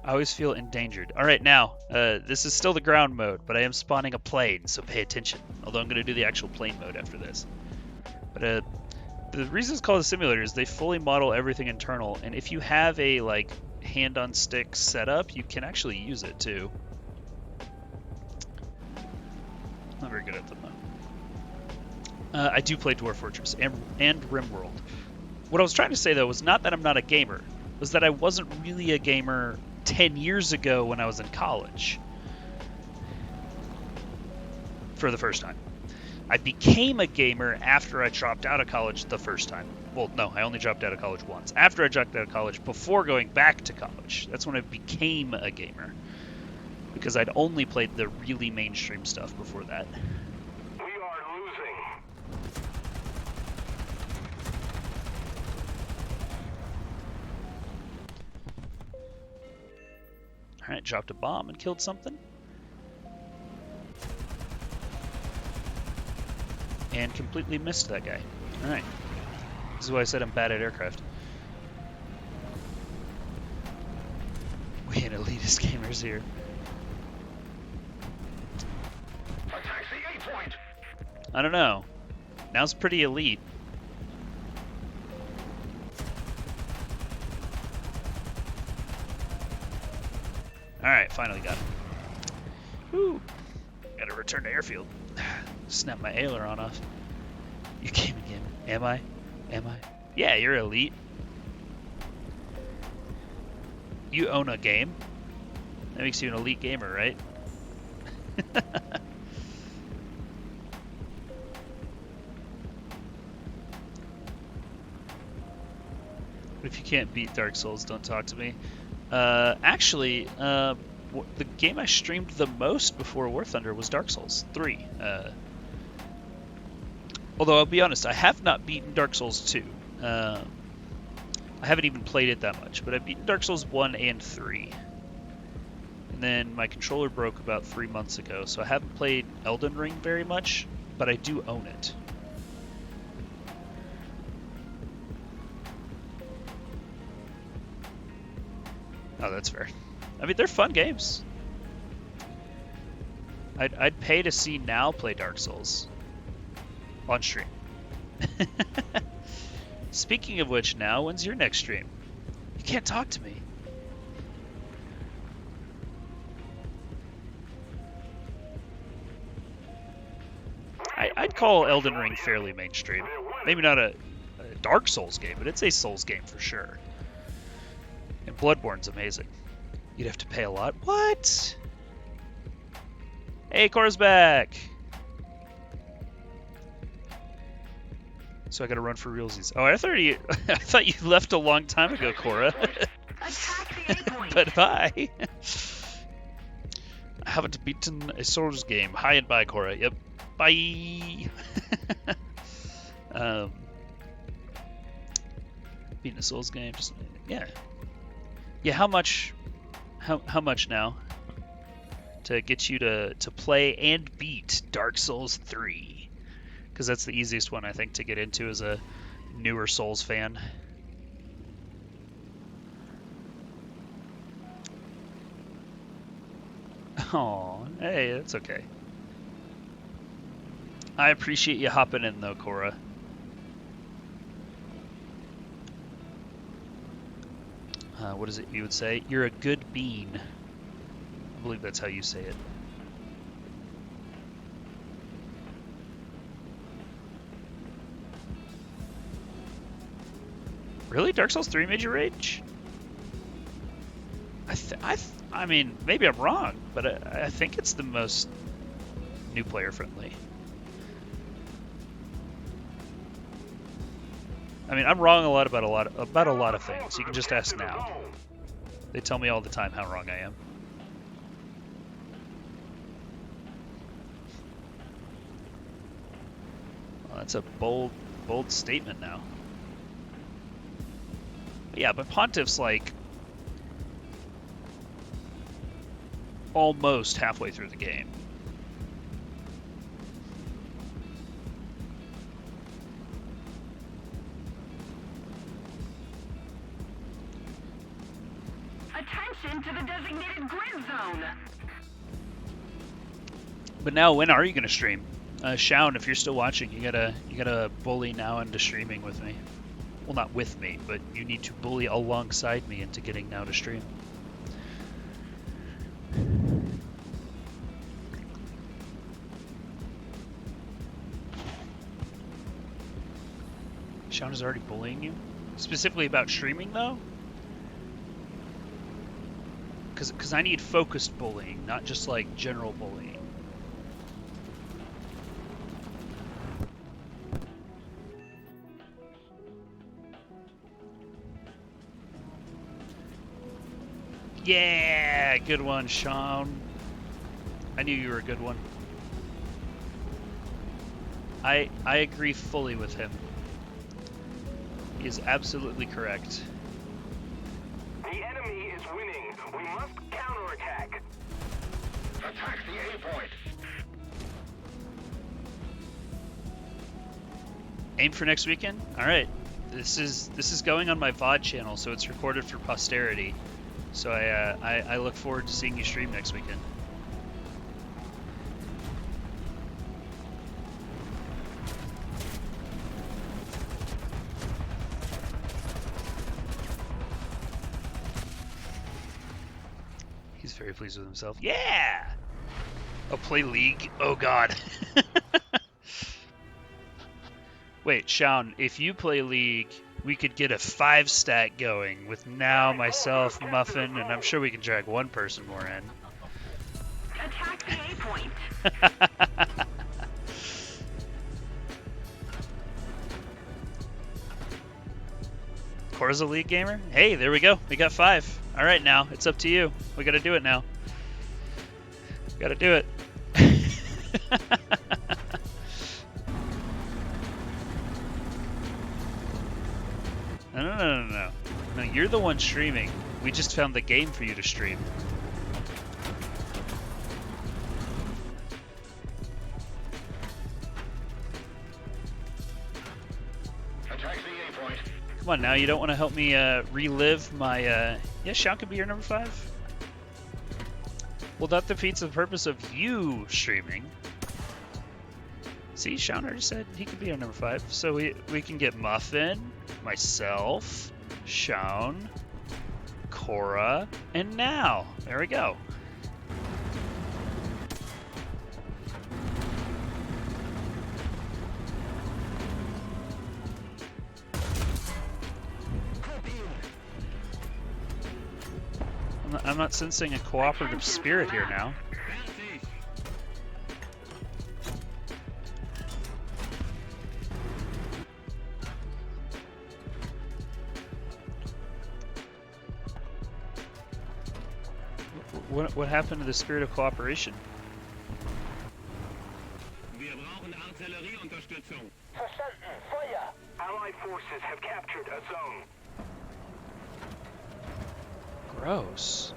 I always feel endangered. Alright, now, this is still the ground mode, but I am spawning a plane, so pay attention. Although I'm going to do the actual plane mode after this. But the reason it's called a simulator is they fully model everything internal, and if you have a, like, hand-on-stick setup, you can actually use it, too. Not very good at them, though. I do play Dwarf Fortress and RimWorld. What I was trying to say, though, was not that I'm not a gamer. Was that I wasn't really a gamer 10 years ago when I was in college. For the first time. I became a gamer after I dropped out of college the first time. Well, no, I only dropped out of college once. After I dropped out of college, before going back to college. That's when I became a gamer. Because I'd only played the really mainstream stuff before that. We are losing. Alright, dropped a bomb and killed something. And completely missed that guy. Alright. This is why I said I'm bad at aircraft. We ain't elitist gamers here. Attack the A point. I don't know. Now's pretty elite. Alright, finally got him. Woo! Gotta return to airfield. Snap my aileron off. You came again. Am I? Am I? Yeah, you're elite. You own a game. That makes you an elite gamer, right? But if you can't beat Dark Souls, don't talk to me. Actually, the game I streamed the most before War Thunder was Dark Souls 3. Although I'll be honest, I have not beaten Dark Souls 2. I haven't even played it that much, but I've beaten Dark Souls 1 and 3. And then my controller broke about 3 months ago, so I haven't played Elden Ring very much, but I do own it. Oh, that's fair. I mean, they're fun games. I'd pay to see Now play Dark Souls on stream. Speaking of which, Now, when's your next stream? You can't talk to me. I'd call Elden Ring fairly mainstream. Maybe not a Dark Souls game, but it's a Souls game for sure. And Bloodborne's amazing. You'd have to pay a lot. What? Hey, Cora's back! So I gotta run for realsies. Oh, I thought you left a long time ago, Cora. Attack the A point. But bye. I haven't beaten a Souls game. Hi and bye, Cora. Yep. Bye. Beating a Souls game. Just yeah. Yeah. How much now? To get you to play and beat Dark Souls 3. Because that's the easiest one, I think, to get into as a newer Souls fan. Oh, hey, that's okay. I appreciate you hopping in, though, Cora. What is it you would say? You're a good bean. I believe that's how you say it. Really? Dark Souls 3 made you rage? I mean, maybe I'm wrong, but I think it's the most new player friendly. I mean, I'm wrong about a lot of things. You can just ask Now. They tell me all the time how wrong I am. That's a bold statement now. But yeah, but Pontiff's like almost halfway through the game. Attention to the designated grid zone. But now, when are you gonna stream? Shaun, if you're still watching, you gotta bully now into streaming with me. Well, not with me, but you need to bully alongside me into getting now to stream. Shaun is already bullying you? Specifically about streaming, though? Because I need focused bullying, not just, like, general bullying. Yeah, good one, Shaun. I knew you were a good one. I agree fully with him. He is absolutely correct. The enemy is winning. We must counterattack. Attack the A point. Aim for next weekend? Alright. This is going on my VOD channel, so it's recorded for posterity. So I look forward to seeing you stream next weekend. He's very pleased with himself. Yeah! Oh, play League? Oh god. Wait, Shaun, if you play League, we could get a 5-stack going with now, myself, Muffin, and I'm sure we can drag one person more in. Attack the A point. Cora's a League gamer? Hey, there we go. We got 5. All right, now it's up to you. We got to do it now. We got to do it. No. No, you're the one streaming. We just found the game for you to stream. Attack the A point. Come on now, you don't want to help me relive my... Yeah, Shaun could be your number 5. Well, that defeats the purpose of you streaming. See, Shaun already said he could be our number 5. So we can get Muffin, myself, Shaun, Cora, and now. There we go. I'm not sensing a cooperative spirit here now. What happened to the spirit of cooperation? Wir brauchen Artillerieunterstützung. Verstanden. Feuer. Allied forces have captured a zone. Gross.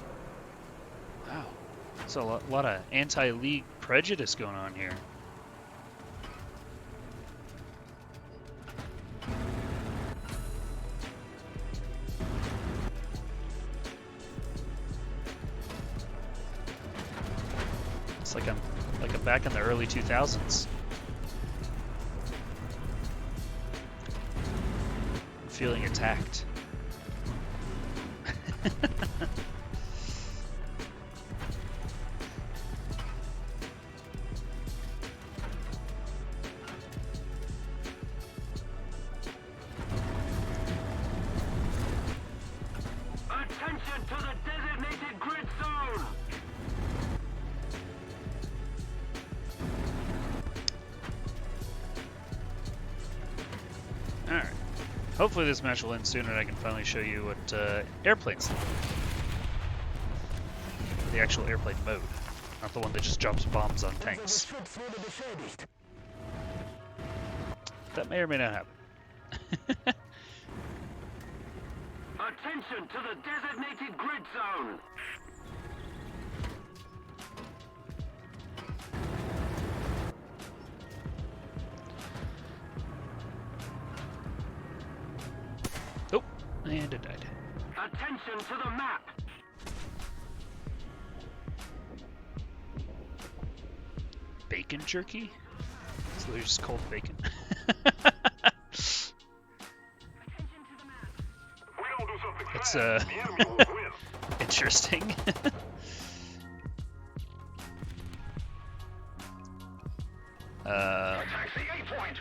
Wow. There's a lot of anti-League prejudice going on here. It's like I'm back in the early 2000s. I'm feeling attacked. Attention to the designated grid zone. Alright. Hopefully this match will end soon and I can finally show you what airplanes like. The actual airplane mode, not the one that just drops bombs on tanks. That may or may not happen. Attention to the designated grid zone. Oh, and it died. Attention to the map. Bacon jerky? So they're just cold bacon. We don't do something That's fast, the enemy will win. interesting. Attack the A point.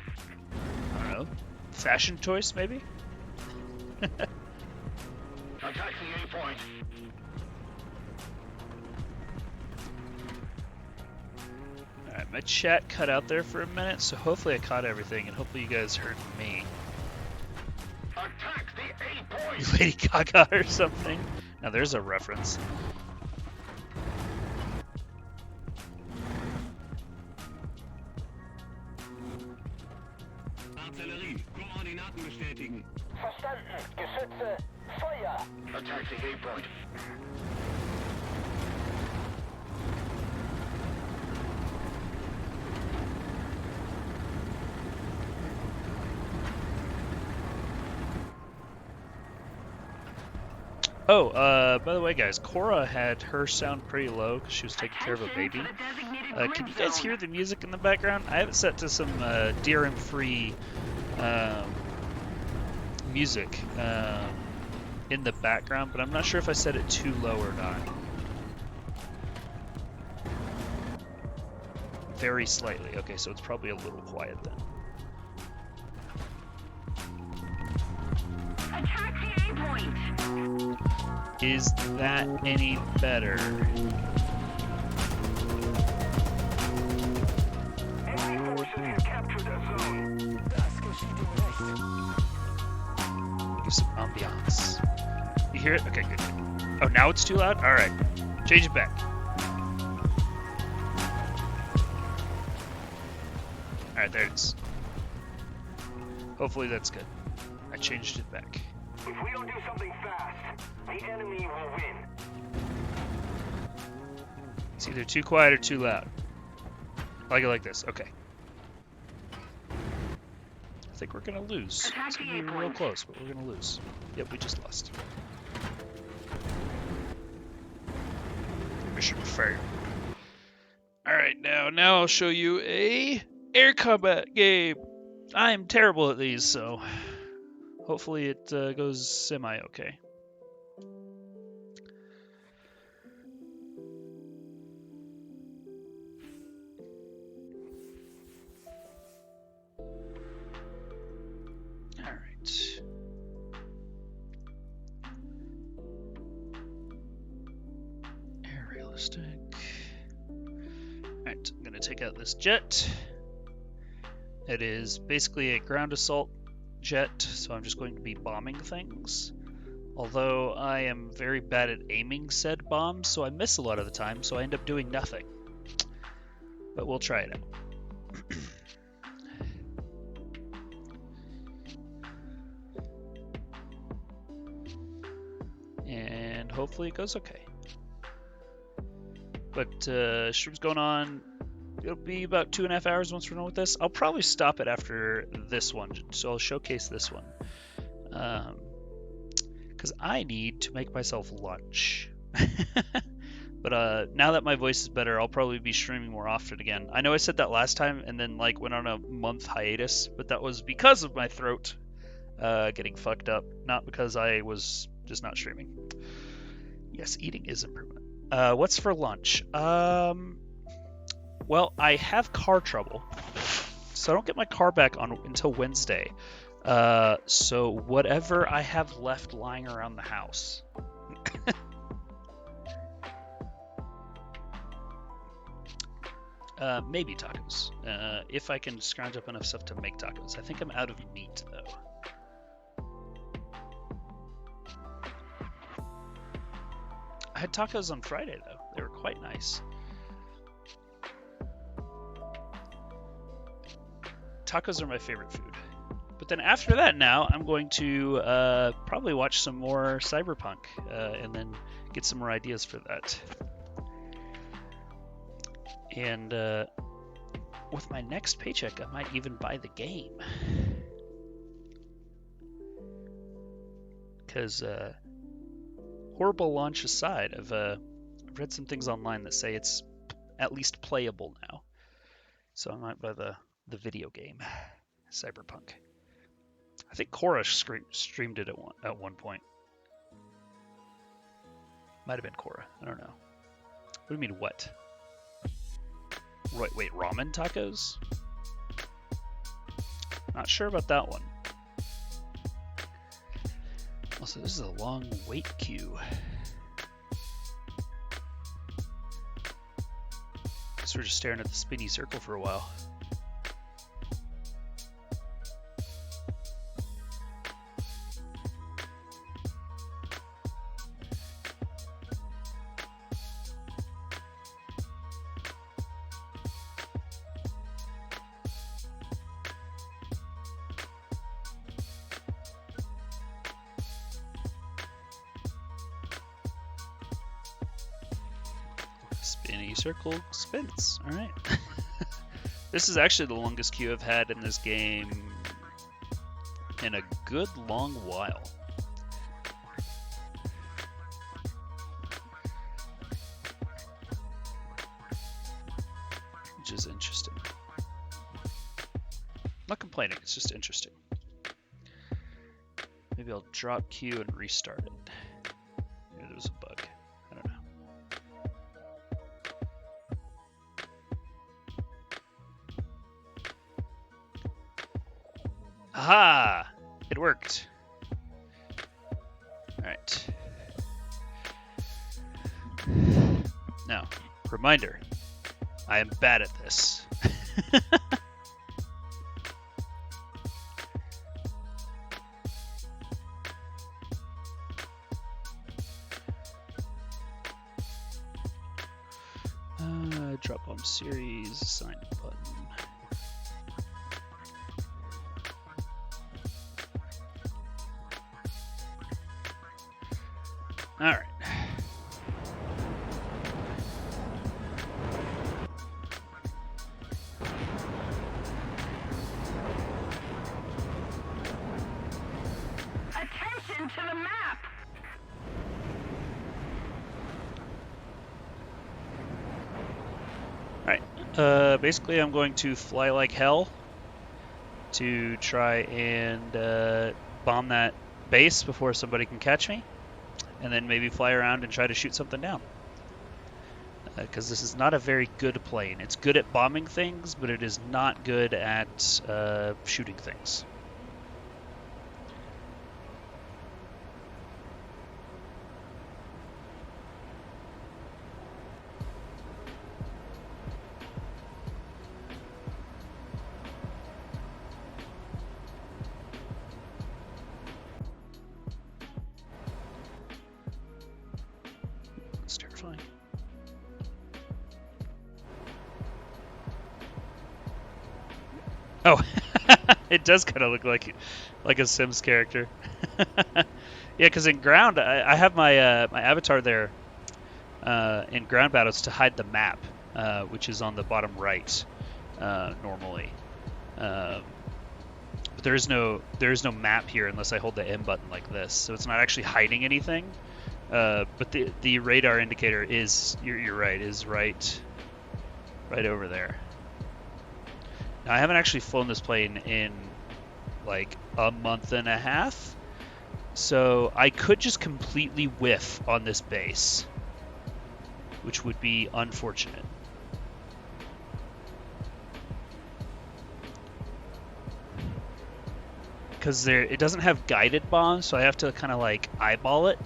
I don't know. Fashion choice, maybe? Attack the A point. Alright, my chat cut out there for a minute, so hopefully I caught everything, and hopefully you guys heard me. Attack the A point. Lady Gaga or something. Now there's a reference. Artillerie, Koordinaten bestätigen. Verstanden. Geschütze. Feuer. Attack the A point. Oh, by the way, guys, Cora had her sound pretty low because she was taking care of a baby. Can you guys hear the music in the background? I have it set to some DRM-free music in the background, but I'm not sure if I set it too low or not. Very slightly. Okay, so it's probably a little quiet then. Attack the A point. Is that any better? Enemy forces have captured a zone. Das geschieht im Recht. Do some ambiance. You hear it? Okay, good. Oh, now it's too loud? Alright. Change it back. Alright, there it is. Hopefully that's good. I changed it back. If we don't do something fast, the enemy will win. It's either too quiet or too loud. I like it like this. Okay. I think we're gonna lose. Attack It's the gonna be A real point. close, but we're gonna lose. Yep, we just lost. Mission failed. Alright, now I'll show you a air combat game. I'm terrible at these, so hopefully it goes semi-okay. Alright. Air realistic. Alright, I'm gonna take out this jet. It is basically a ground assault jet, so I'm just going to be bombing things. Although I am very bad at aiming said bombs, so I miss a lot of the time, so I end up doing nothing. But we'll try it out. And hopefully it goes okay. But stream's going on. It'll be about 2.5 hours once we're done with this. I'll probably stop it after this one, so I'll showcase this one. Because I need to make myself lunch. But now that my voice is better, I'll probably be streaming more often again. I know I said that last time and then like went on a month hiatus, but that was because of my throat getting fucked up, not because I was just not streaming. Yes, eating is improvement. What's for lunch? Well, I have car trouble, so I don't get my car back on until Wednesday. So whatever I have left lying around the house. Maybe tacos, if I can scrounge up enough stuff to make tacos. I think I'm out of meat, though. I had tacos on Friday, though. They were quite nice. Tacos are my favorite food. But then after that, now I'm going to probably watch some more Cyberpunk and then get some more ideas for that. And with my next paycheck, I might even buy the game. Because horrible launch aside, I've read some things online that say it's at least playable now. So I might buy the video game, Cyberpunk. I think Korra streamed it at one point. Might have been Korra. I don't know. What do you mean, what? Wait, ramen tacos? Not sure about that one. Also, this is a long wait queue. Guess we're just staring at the spinny circle for a while. Spinny circle spins. All right. This is actually the longest queue I've had in this game in a good long while. Which is interesting. Not complaining, it's just interesting. Maybe I'll drop queue and restart it. Maybe there was a bug. I don't know. Aha! It worked. Alright. Now, reminder. I am bad at this. Drop bomb series, assign button. All right. Attention to the map! Basically I'm going to fly like hell to try and bomb that base before somebody can catch me, and then maybe fly around and try to shoot something down. Because this is not a very good plane. It's good at bombing things, but it is not good at shooting things. It's terrifying. Oh, it does kind of look like a Sims character. Yeah, because in ground, I have my my avatar there in ground battles to hide the map, which is on the bottom right normally. But there is no map here unless I hold the M button like this, so it's not actually hiding anything. But the radar indicator is, you're right, is right over there. Now, I haven't actually flown this plane in like a month and a half, so I could just completely whiff on this base, which would be unfortunate. Because it doesn't have guided bombs, so I have to kind of like eyeball it.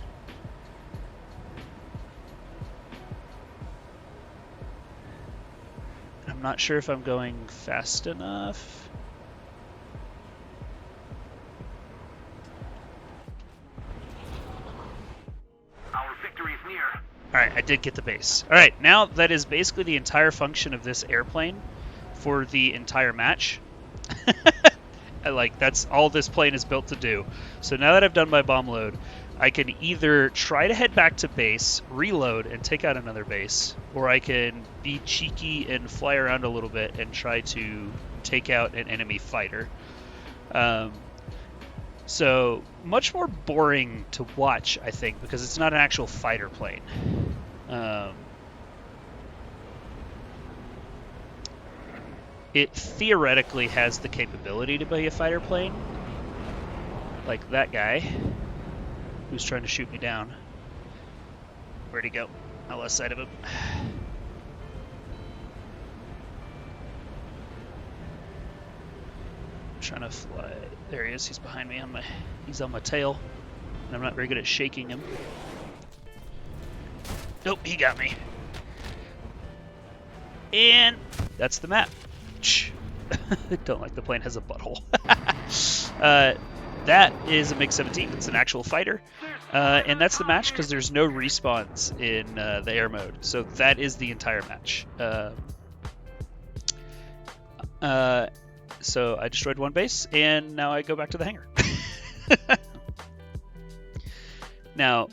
I'm not sure if I'm going fast enough. Our victory is near. Alright, I did get the base. Alright, now that is basically the entire function of this airplane for the entire match. That's all this plane is built to do. So now that I've done my bomb load, I can either try to head back to base, reload, and take out another base, or I can be cheeky and fly around a little bit and try to take out an enemy fighter. So much more boring to watch, I think, because it's not an actual fighter plane. It theoretically has the capability to be a fighter plane, like that guy who's trying to shoot me down. Where'd he go? I lost sight of him. I'm trying to fly. There he is. He's behind me. He's on my tail, and I'm not very good at shaking him. Nope, he got me. And that's the map. Don't like the plane has a butthole. That is a MiG-17. It's an actual fighter. And that's the match because there's no respawns in the air mode. So that is the entire match. So I destroyed one base, and now I go back to the hangar. Now,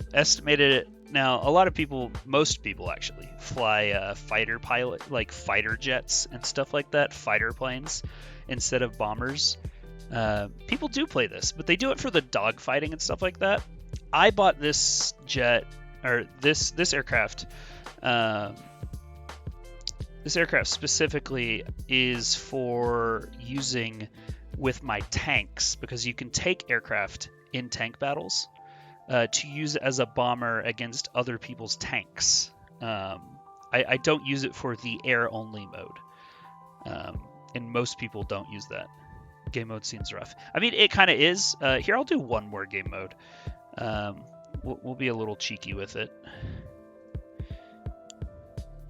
a lot of people, most people actually, fly fighter pilot, like fighter jets and stuff like that, fighter planes, instead of bombers. People do play this, but they do it for the dogfighting and stuff like that. I bought this jet, or this aircraft. This aircraft specifically is for using with my tanks, because you can take aircraft in tank battles to use as a bomber against other people's tanks. I don't use it for the air-only mode, and most people don't use that. Game mode seems rough. I mean, it kind of is. Here, I'll do one more game mode. We'll be a little cheeky with it.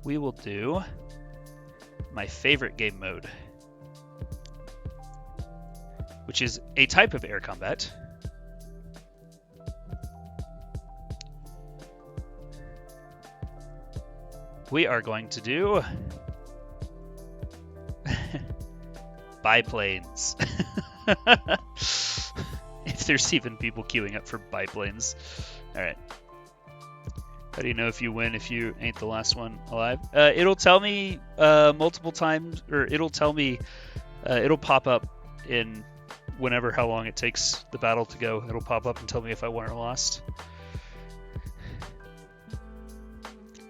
We will do my favorite game mode, which is a type of air combat. We are going to do biplanes. If there's even people queuing up for biplanes. Alright. How do you know if you win if you ain't the last one alive? It'll tell me multiple times, or it'll tell me, it'll pop up in whenever, how long it takes the battle to go. It'll pop up and tell me if I won or lost.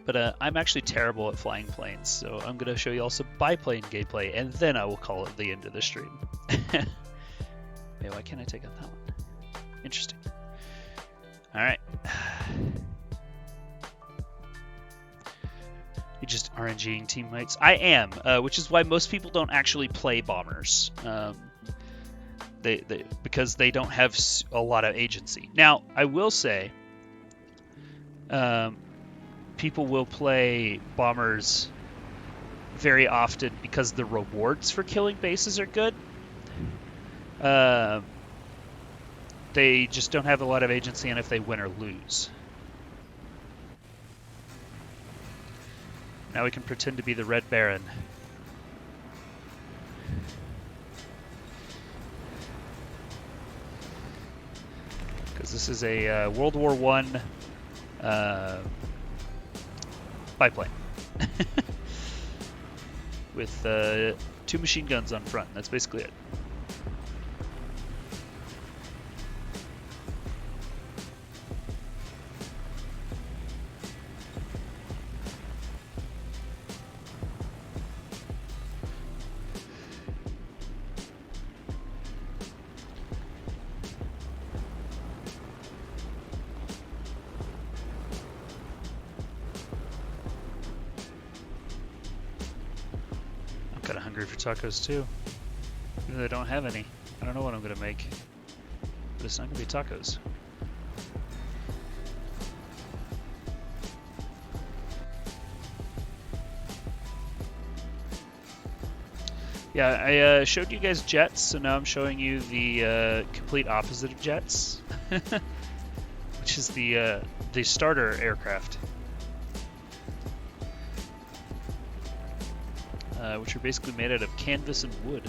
But I'm actually terrible at flying planes, so I'm going to show you all some biplane gameplay, and then I will call it the end of the stream. Wait, why can't I take out that one? Interesting. Alright. You're just RNGing teammates? I am, which is why most people don't actually play bombers. Because they don't have a lot of agency. Now, I will say, people will play bombers very often because the rewards for killing bases are good. They just don't have a lot of agency in if they win or lose. Now we can pretend to be the Red Baron. Because this is a World War I biplane. With 2 machine guns on front. That's basically it. Kinda hungry for tacos too. Even though I don't have any. I don't know what I'm gonna make. But it's not gonna be tacos. Yeah, I showed you guys jets, so now I'm showing you the complete opposite of jets. Which is the starter aircraft. Which are basically made out of canvas and wood.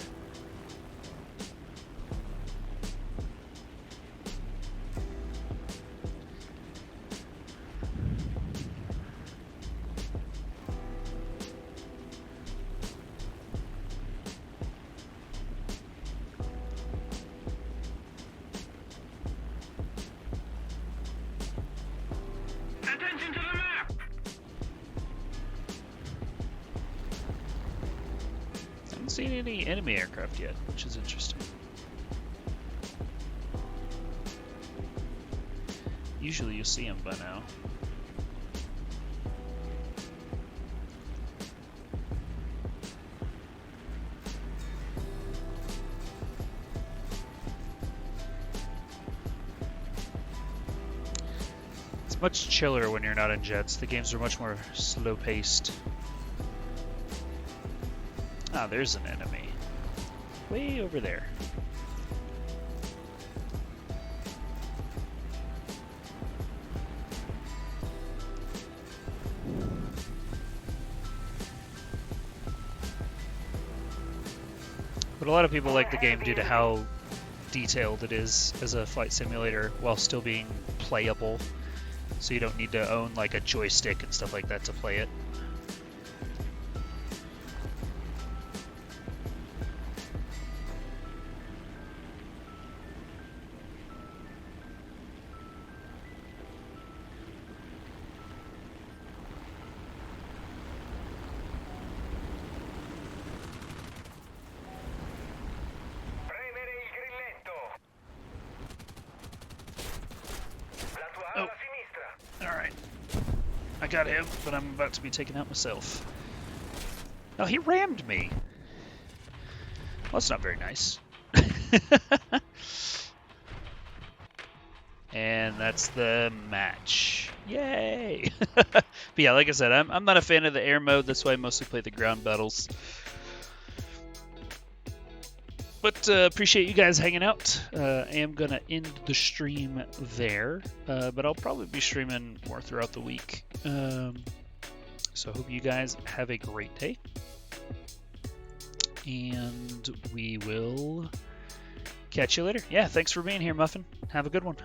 seen any enemy aircraft yet, which is interesting. Usually you see them by now. It's much chiller when you're not in jets. The games are much more slow-paced. Ah, there's an enemy. Way over there. But a lot of people like the game due to how detailed it is as a flight simulator while still being playable. So you don't need to own like a joystick and stuff like that to play it. Premere il grilletto. La tua Oh. ala sinistra. Alright. I got him, but I'm about to be taken out myself. Oh, he rammed me. Well, that's not very nice. And that's the match. Yay! But yeah, like I said, I'm not a fan of the air mode. That's why I mostly play the ground battles. But appreciate you guys hanging out. I am going to end the stream there. But I'll probably be streaming more throughout the week. So I hope you guys have a great day. And we will catch you later. Yeah, thanks for being here, Muffin. Have a good one.